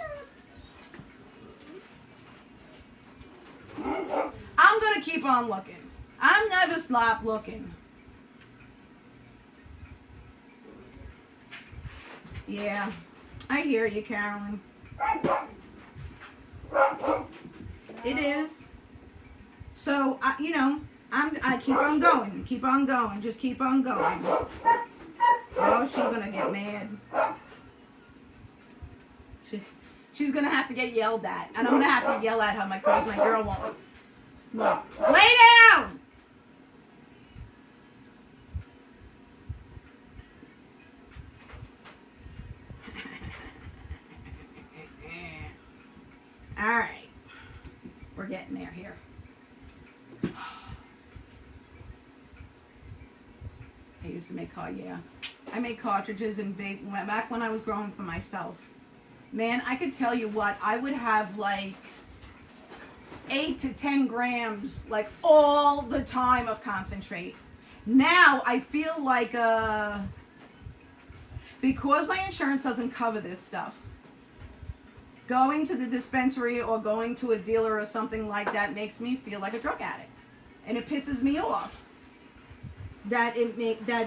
I'm going to keep on looking. I'm never stop looking. Yeah, I hear you, Carolyn. It is. So, you know, I keep on going, just keep on going. Oh, she's going to get mad. She's going to have to get yelled at. And I'm going to have to yell at her because my girl won't. Lay down! All right. We're getting there here. I used to make I made cartridges and vape back when I was growing for myself. Man, I could tell you what, I would have like 8 to 10 grams like all the time of concentrate. Now I feel like because my insurance doesn't cover this stuff, going to the dispensary or going to a dealer or something like that makes me feel like a drug addict, and it pisses me off that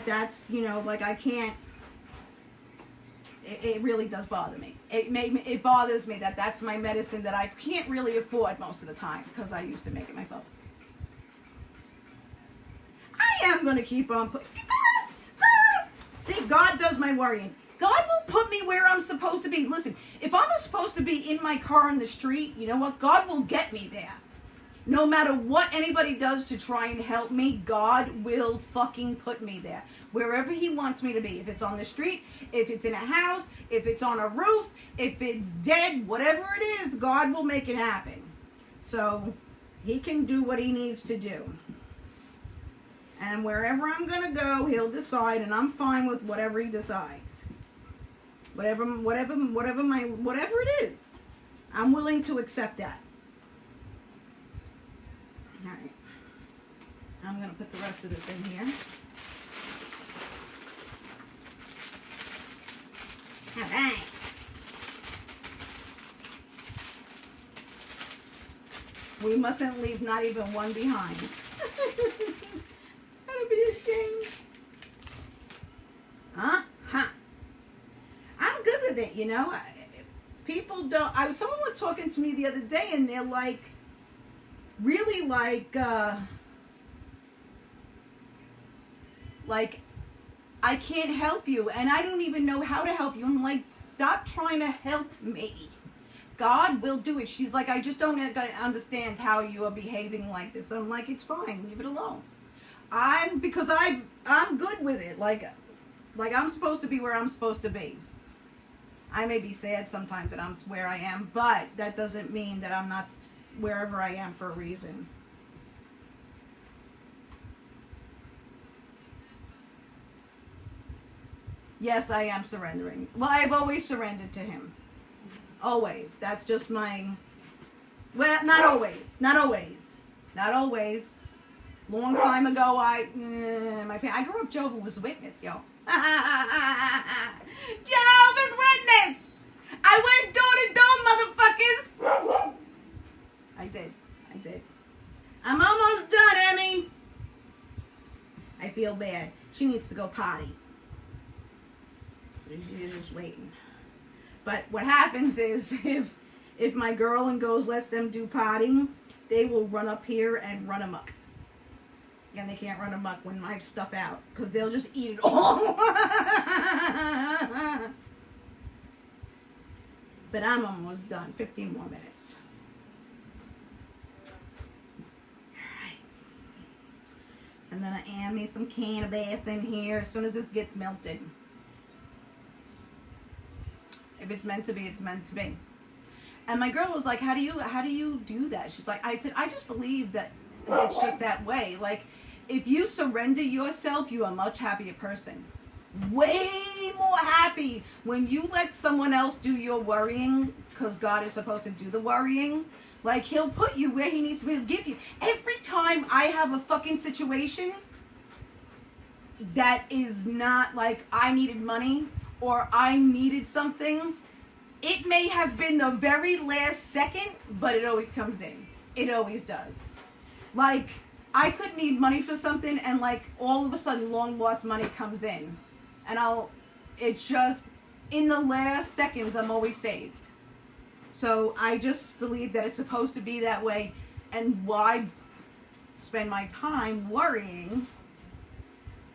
that's like I can't. It really does bother me. It bothers me that that's my medicine that I can't really afford most of the time because I used to make it myself. I am going to keep on See, God does my worrying. God will put me where I'm supposed to be. Listen, if I'm supposed to be in my car on the street, you know what? God will get me there. No matter what anybody does to try and help me, God will fucking put me there. Wherever he wants me to be. If it's on the street, if it's in a house, if it's on a roof, if it's dead, whatever it is, God will make it happen. So, he can do what he needs to do. And wherever I'm going to go, he'll decide, and I'm fine with whatever he decides. Whatever it is. I'm willing to accept that. All right. I'm going to put the rest of this in here. All right. We mustn't leave not even one behind. That'd be a shame. Uh-huh. I'm good with it, you know. People don't... someone was talking to me the other day, and they're like... really like I can't help you, and I don't even know how to help you. I'm like, stop trying to help me. God will do it. She's like, I just don't understand how you are behaving like this. I'm like, it's fine, leave it alone. I'm good with it. Like I'm supposed to be where I'm supposed to be. I may be sad sometimes that I'm where I am, but that doesn't mean that I'm not wherever I am for a reason. Yes, I am surrendering. Well, I've always surrendered to him. Always. That's just my... Well, not always. Not always. Not always. Long time ago, I grew up Jehovah's Witness, yo. Jehovah's Witness! I went door to door, motherfuckers! I did. I'm almost done, Emmy. I feel bad. She needs to go potty. She's just waiting. But what happens is if my girl and goes lets them do potty, they will run up here and run amok. And they can't run amok when I have stuff out because they'll just eat it all. But I'm almost done. 15 more minutes. Alright. And then I add me some cannabis in here as soon as this gets melted. If it's meant to be, it's meant to be. And my girl was like, how do you do that? She's like, I said, I just believe that it's just that way. Like, if you surrender yourself, you are a much happier person. Way more happy when you let someone else do your worrying, because God is supposed to do the worrying. Like, he'll put you where he needs to be. He'll give you. Every time I have a fucking situation that is not like I needed money or I needed something, it may have been the very last second, but it always comes in. It always does. Like, I could need money for something, and like all of a sudden long lost money comes in. And it's just, in the last seconds, I'm always saved. So I just believe that it's supposed to be that way. And why spend my time worrying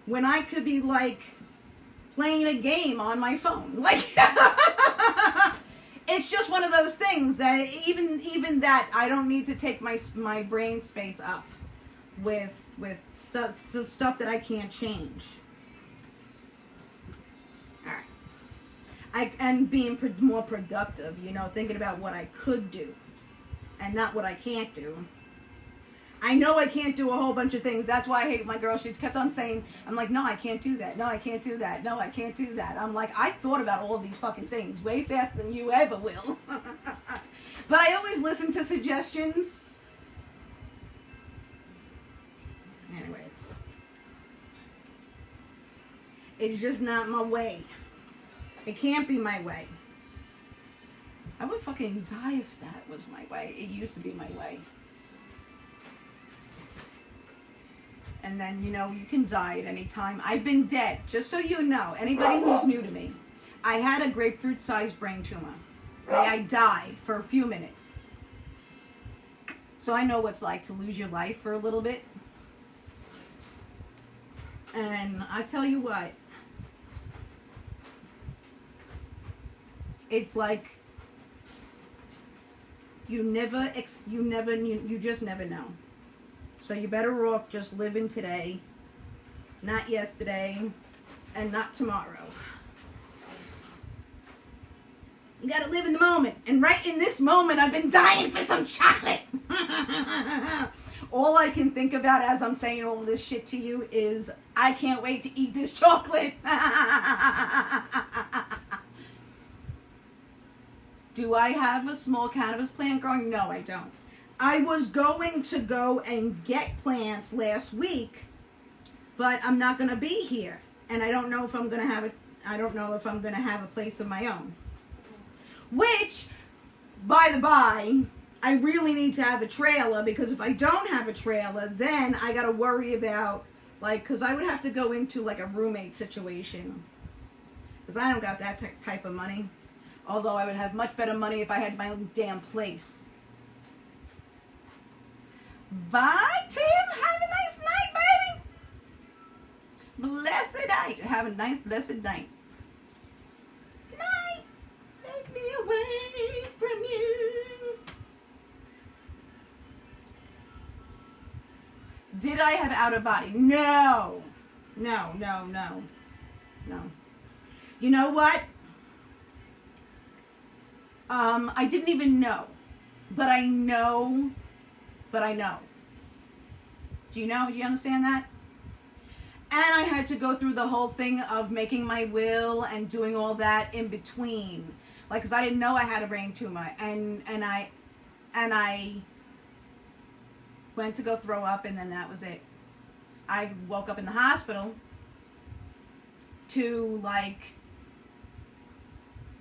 when I could be like playing a game on my phone? Like, it's just one of those things that even that I don't need to take my brain space up with stuff that I can't change. And being more productive, you know, thinking about what I could do and not what I can't do. I know I can't do a whole bunch of things. That's why I hate my girl. She's kept on saying, I'm like, no, I can't do that. No, I can't do that. No, I can't do that. I'm like, I thought about all these fucking things way faster than you ever will. But I always listen to suggestions. Anyways. It's just not my way. It can't be my way. I would fucking die if that was my way. It used to be my way. And then, you know, you can die at any time. I've been dead, just so you know. Anybody who's new to me. I had a grapefruit-sized brain tumor. I died for a few minutes. So I know what it's like to lose your life for a little bit. And I tell you what. It's like you just never know. So you're better off just living today, not yesterday, and not tomorrow. You gotta live in the moment. And right in this moment, I've been dying for some chocolate. All I can think about as I'm saying all this shit to you is, I can't wait to eat this chocolate. Do I have a small cannabis plant growing? No, I don't. I was going to go and get plants last week, but I'm not going to be here, and I don't know if I'm going to have a place of my own. Which, by the by, I really need to have a trailer, because if I don't have a trailer, then I got to worry about, like, because I would have to go into like a roommate situation, because I don't got that type of money. Although I would have much better money if I had my own damn place. Bye, Tim. Have a nice night, baby. Blessed night. Have a nice, blessed night. Good night. Take me away from you. Did I have out of body? No. No. You know what? I didn't even know. But I know. Do you know? Do you understand that? And I had to go through the whole thing of making my will and doing all that in between. Like, because I didn't know I had a brain tumor. And I went to go throw up, and then that was it. I woke up in the hospital to, like,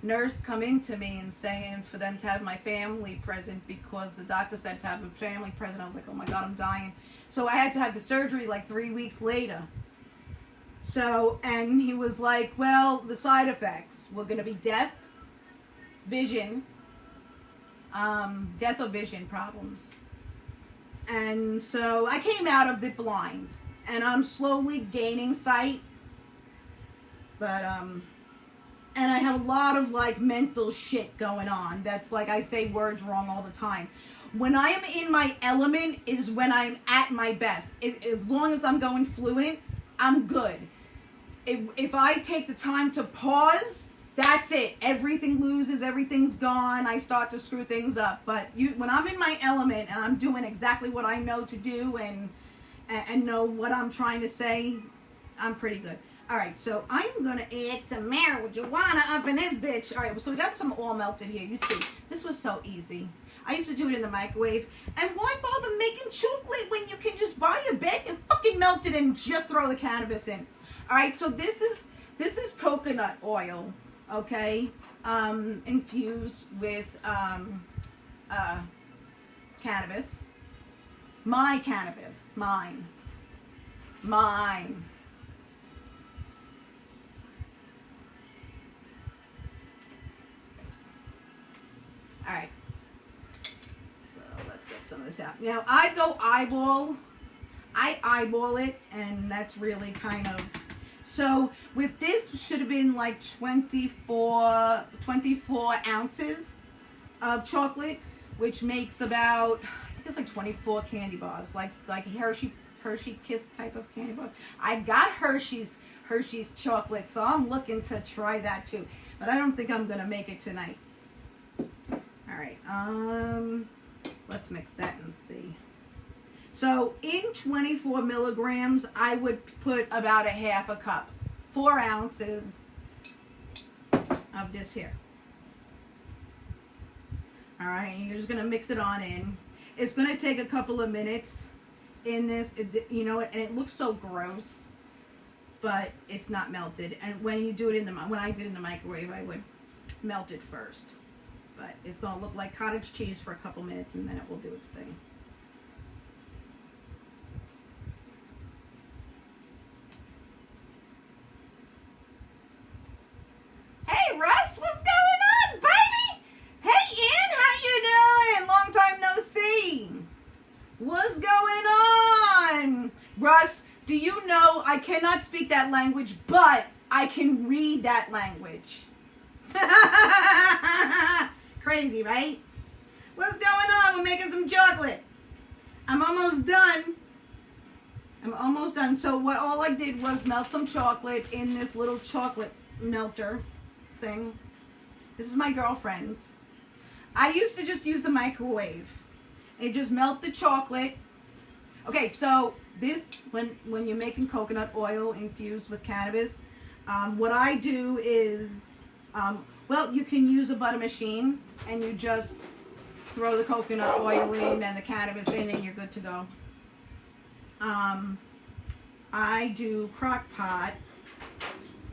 nurse come into me and saying for them to have my family present, because the doctor said to have a family present. I was like, oh my God, I'm dying. So I had to have the surgery like 3 weeks later. So, and he was like, well, the side effects were going to be death or vision problems. And so I came out of it blind, and I'm slowly gaining sight. But, and I have a lot of, like, mental shit going on. That's like, I say words wrong all the time. When I am in my element is when I'm at my best. As long as I'm going fluent, I'm good. If I take the time to pause, that's it. Everything loses, everything's gone. I start to screw things up. But when I'm in my element and I'm doing exactly what I know to do and know what I'm trying to say, I'm pretty good. All right, so I'm going to add some marijuana up in this bitch. All right, so we got some all melted here. You see, this was so easy. I used to do it in the microwave. And why bother making chocolate when you can just buy a bag and fucking melt it and just throw the cannabis in? All right, so this is coconut oil, okay, infused with cannabis. My cannabis, mine. All right, so let's get some of this out. Now, I eyeball it, and that's really kind of, so with this should have been like 24 ounces of chocolate, which makes about, I think it's like 24 candy bars, like Hershey Kiss type of candy bars. I got Hershey's chocolate, so I'm looking to try that too, but I don't think I'm gonna make it tonight. All right, let's mix that and see. So in 24 milligrams, I would put about a half a cup, 4 ounces of this here. All right, you're just gonna mix it on in. It's gonna take a couple of minutes in this, you know, and it looks so gross. but it's not melted. And when you do it when I did it in the microwave, I would melt it first. But it's gonna look like cottage cheese for a couple minutes, and then it will do its thing. Hey Russ, what's going on, baby? Hey Ian, how you doing? Long time no see. What's going on? Russ, do you know I cannot speak that language, but I can read that language. Crazy, right? What's going on? We're making some chocolate. I'm almost done. So all I did was melt some chocolate in this little chocolate melter thing. This is my girlfriend's. I used to just use the microwave and just melt the chocolate. Okay, so this, when you're making coconut oil infused with cannabis, what I do is, well, you can use a butter machine and you just throw the coconut oil in and the cannabis in and you're good to go. I do crock pot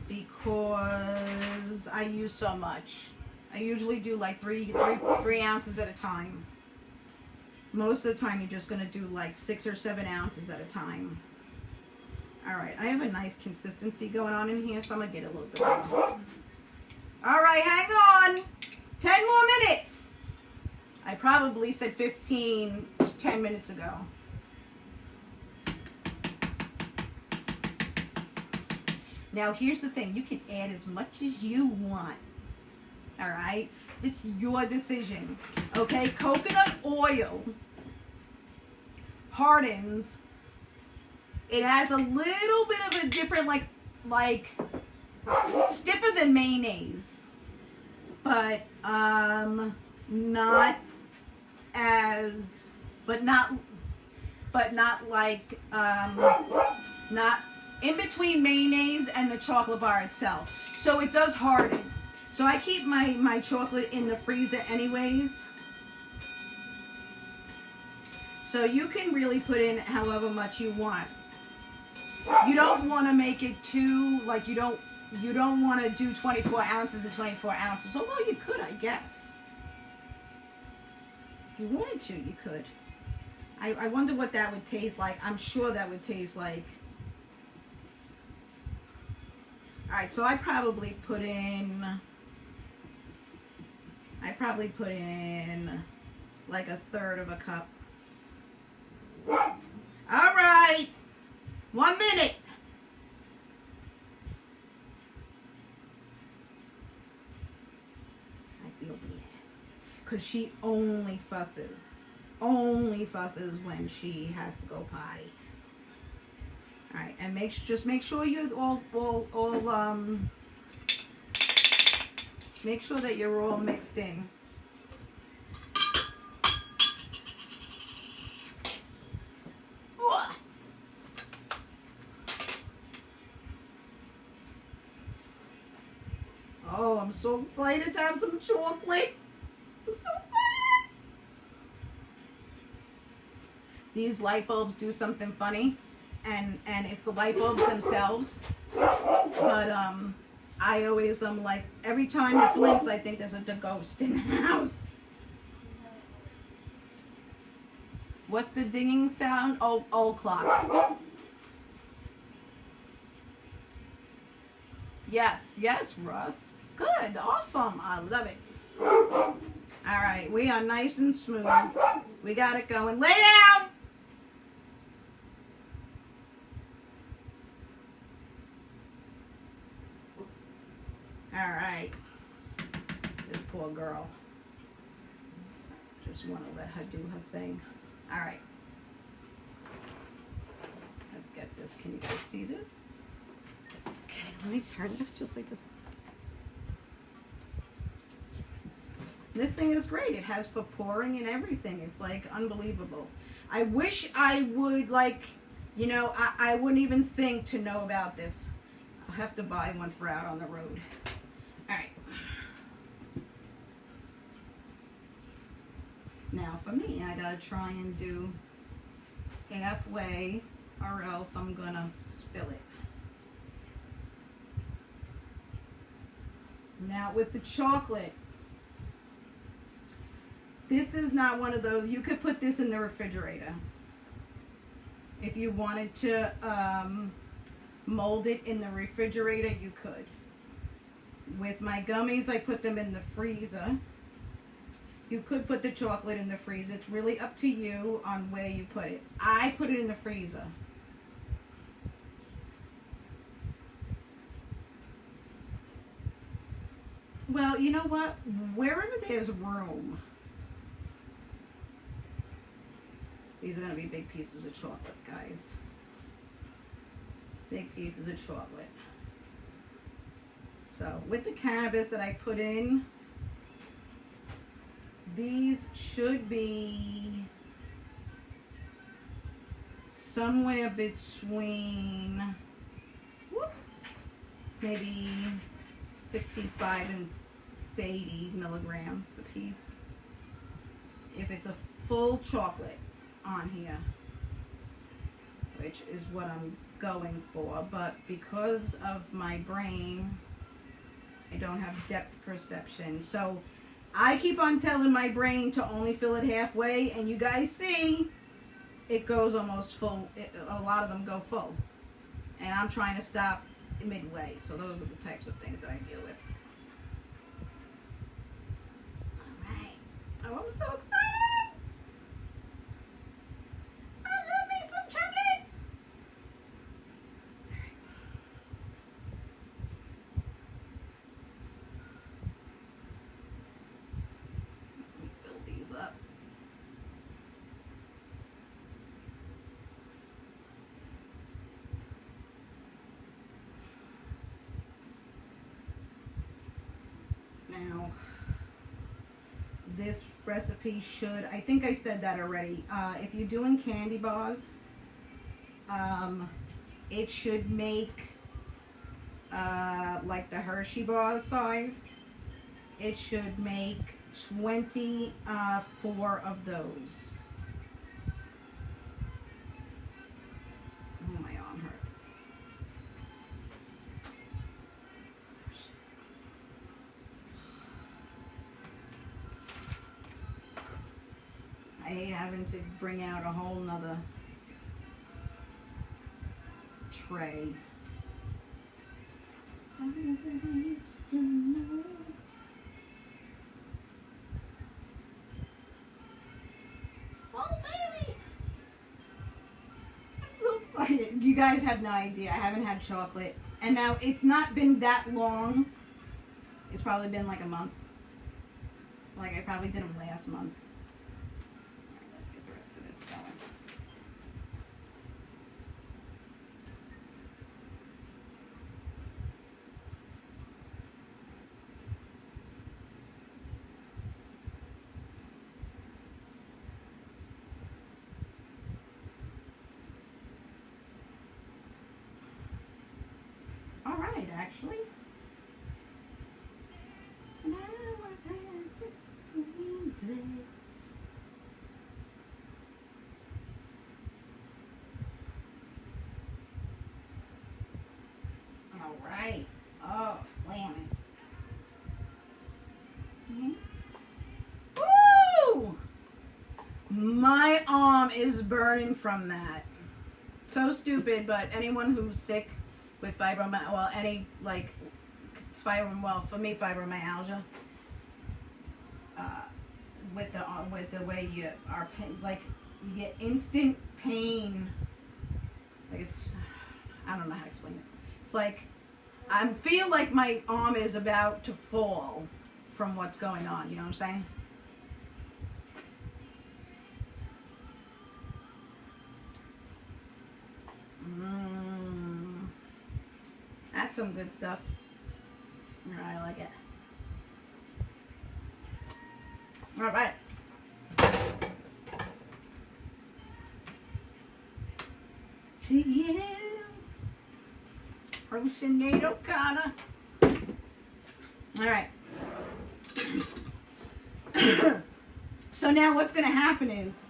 because I use so much. I usually do like three ounces at a time. Most of the time you're just going to do like 6 or 7 ounces at a time. Alright, I have a nice consistency going on in here, so I'm going to get a little bit more. Alright, hang on. 10 more minutes. I probably said 15 to 10 minutes ago. Now here's the thing, you can add as much as you want. Alright? It's your decision. Okay? Coconut oil hardens. It has a little bit of a different, like stiffer than mayonnaise. But not as, not in between mayonnaise and the chocolate bar itself. So it does harden. So I keep my chocolate in the freezer anyways. So you can really put in however much you want. You don't want to make it too, like you don't want to do 24 ounces and 24 ounces. Although you could, I guess. If you wanted to, you could. I wonder what that would taste like. I'm sure that would taste like. Alright, so I probably put in like 1/3 of a cup. Alright, 1 minute. I feel bad. Because she only fusses when she has to go potty. All right, and just make sure you're all make sure that you're all mixed in. Oh, I'm so excited to have some chocolate. I'm so excited. These light bulbs do something funny. And it's the light bulbs themselves, but I always like every time it blinks, I think there's a ghost in the house. What's the dinging sound? Oh, old clock. Yes, Russ. Good, awesome. I love it. All right, we are nice and smooth. We got it going. Lay down. All right, this poor girl. Just want to let her do her thing. All right, let's get this. Can you guys see this? Okay, let me turn this just like this. This thing is great. It has for pouring and everything. It's like unbelievable. I wish I would I wouldn't even think to know about this. I'll have to buy one for out on the road. Alright. Now for me, I gotta try and do halfway or else I'm gonna spill it. Now with the chocolate, this is not one of those, you could put this in the refrigerator. If you wanted to mold it in the refrigerator, you could. With my gummies, I put them in the freezer. You could put the chocolate in the freezer. It's really up to you on where you put it. I put it in the freezer. Well, you know what? Wherever there's room, these are going to be big pieces of chocolate, guys. Big pieces of chocolate. So, with the cannabis that I put in, these should be somewhere between maybe 65 and 80 milligrams a piece. If it's a full chocolate on here, which is what I'm going for, but because of my brain, I don't have depth perception. So I keep on telling my brain to only fill it halfway, and you guys see it goes almost full. A lot of them go full, and I'm trying to stop midway. So those are the types of things that I deal with. All right. Oh, I'm so excited. I love me some chocolate. Let me fill these up. Now, this recipe should, I think I said that already, if you're doing candy bars, it should make like the Hershey bar size. It should make 24 of those. Oh, my arm hurts. I hate having to bring out a whole nother tray. I used to know. Oh, baby! I'm so excited. You guys have no idea. I haven't had chocolate. And now it's not been that long. It's probably been like a month. Like I probably did them last month. Let's get the rest of this going. All right, actually. And I was had 16 days. All right. Oh, slamming. Woo! My arm is burning from that. So stupid, but anyone who's sick with fibromyalgia, well, any like for me, fibromyalgia, with the way you are pain, like you get instant pain. Like it's, I don't know how to explain it. It's like I feel like my arm is about to fall from what's going on. You know what I'm saying? That's some good stuff. I like it. All right. To you, from Sinead O'Connor. All right. So now what's going to happen is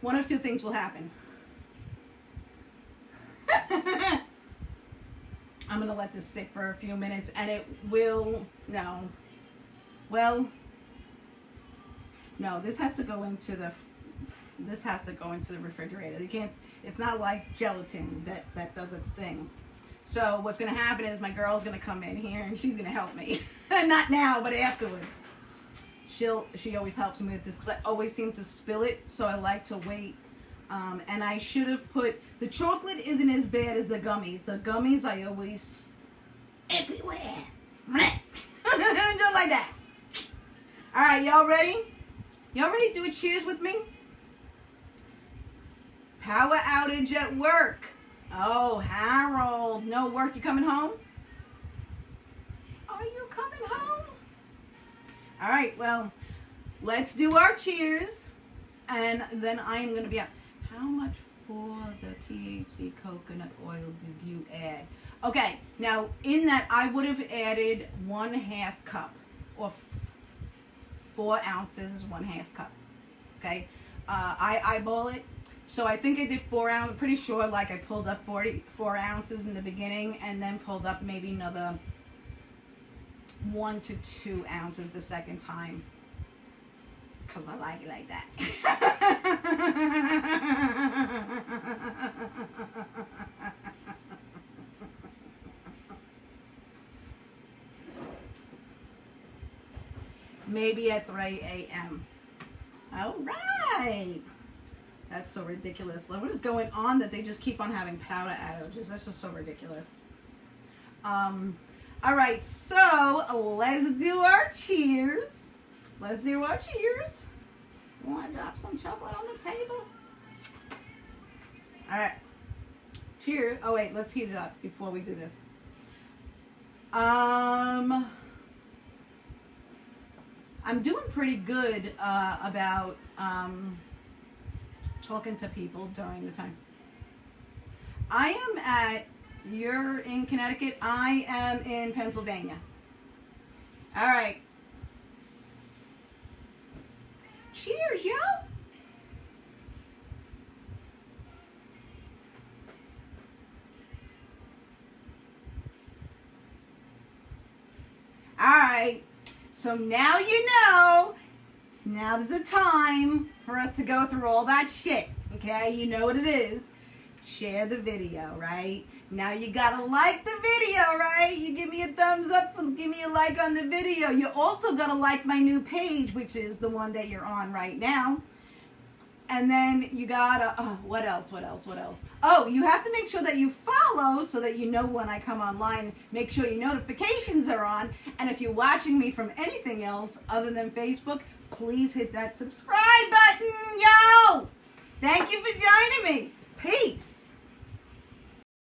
one of two things will happen. let this sit for a few minutes, and it will, no. Well, no, this has to go into the refrigerator. You can't, it's not like gelatin that does its thing. So what's going to happen is my girl's going to come in here and she's going to help me. Not now, but afterwards. She always helps me with this because I always seem to spill it, so I like to wait. And I should have put, the chocolate isn't as bad as the gummies. The gummies I always, everywhere. Just like that. All right, y'all ready? Y'all ready to do a cheers with me? Power outage at work. Oh, Harold, no work. You coming home? Are you coming home? All right, well, let's do our cheers. And then I am going to be out. How much for the THC coconut oil did you add? Okay, now in that I would have added 1/2 cup, or 4 ounces is 1/2 cup. Okay, I eyeball it. So I think I did 4 ounces. Pretty sure, like I pulled up 4 ounces in the beginning, and then pulled up maybe another 1 to 2 ounces the second time. Because I like it like that. Maybe at 3 a.m. All right. That's so ridiculous. Like, what is going on that they just keep on having power outages? That's just so ridiculous. All right, so let's do our cheers. Let's do our cheers. You want to drop some chocolate on the table? All right. Cheers. Oh, wait. Let's heat it up before we do this. I'm doing pretty good about talking to people during the time. You're in Connecticut. I am in Pennsylvania. All right. Cheers, yo. All right. So now you know. Now there's a time for us to go through all that shit. Okay? You know what it is. Share the video, right? Now you gotta like the video, right? You give me a thumbs up, give me a like on the video. You also gotta like my new page, which is the one that you're on right now. And then you gotta, what else? Oh, you have to make sure that you follow so that you know when I come online. Make sure your notifications are on. And if you're watching me from anything else other than Facebook, please hit that subscribe button, yo! Thank you for joining me. Peace.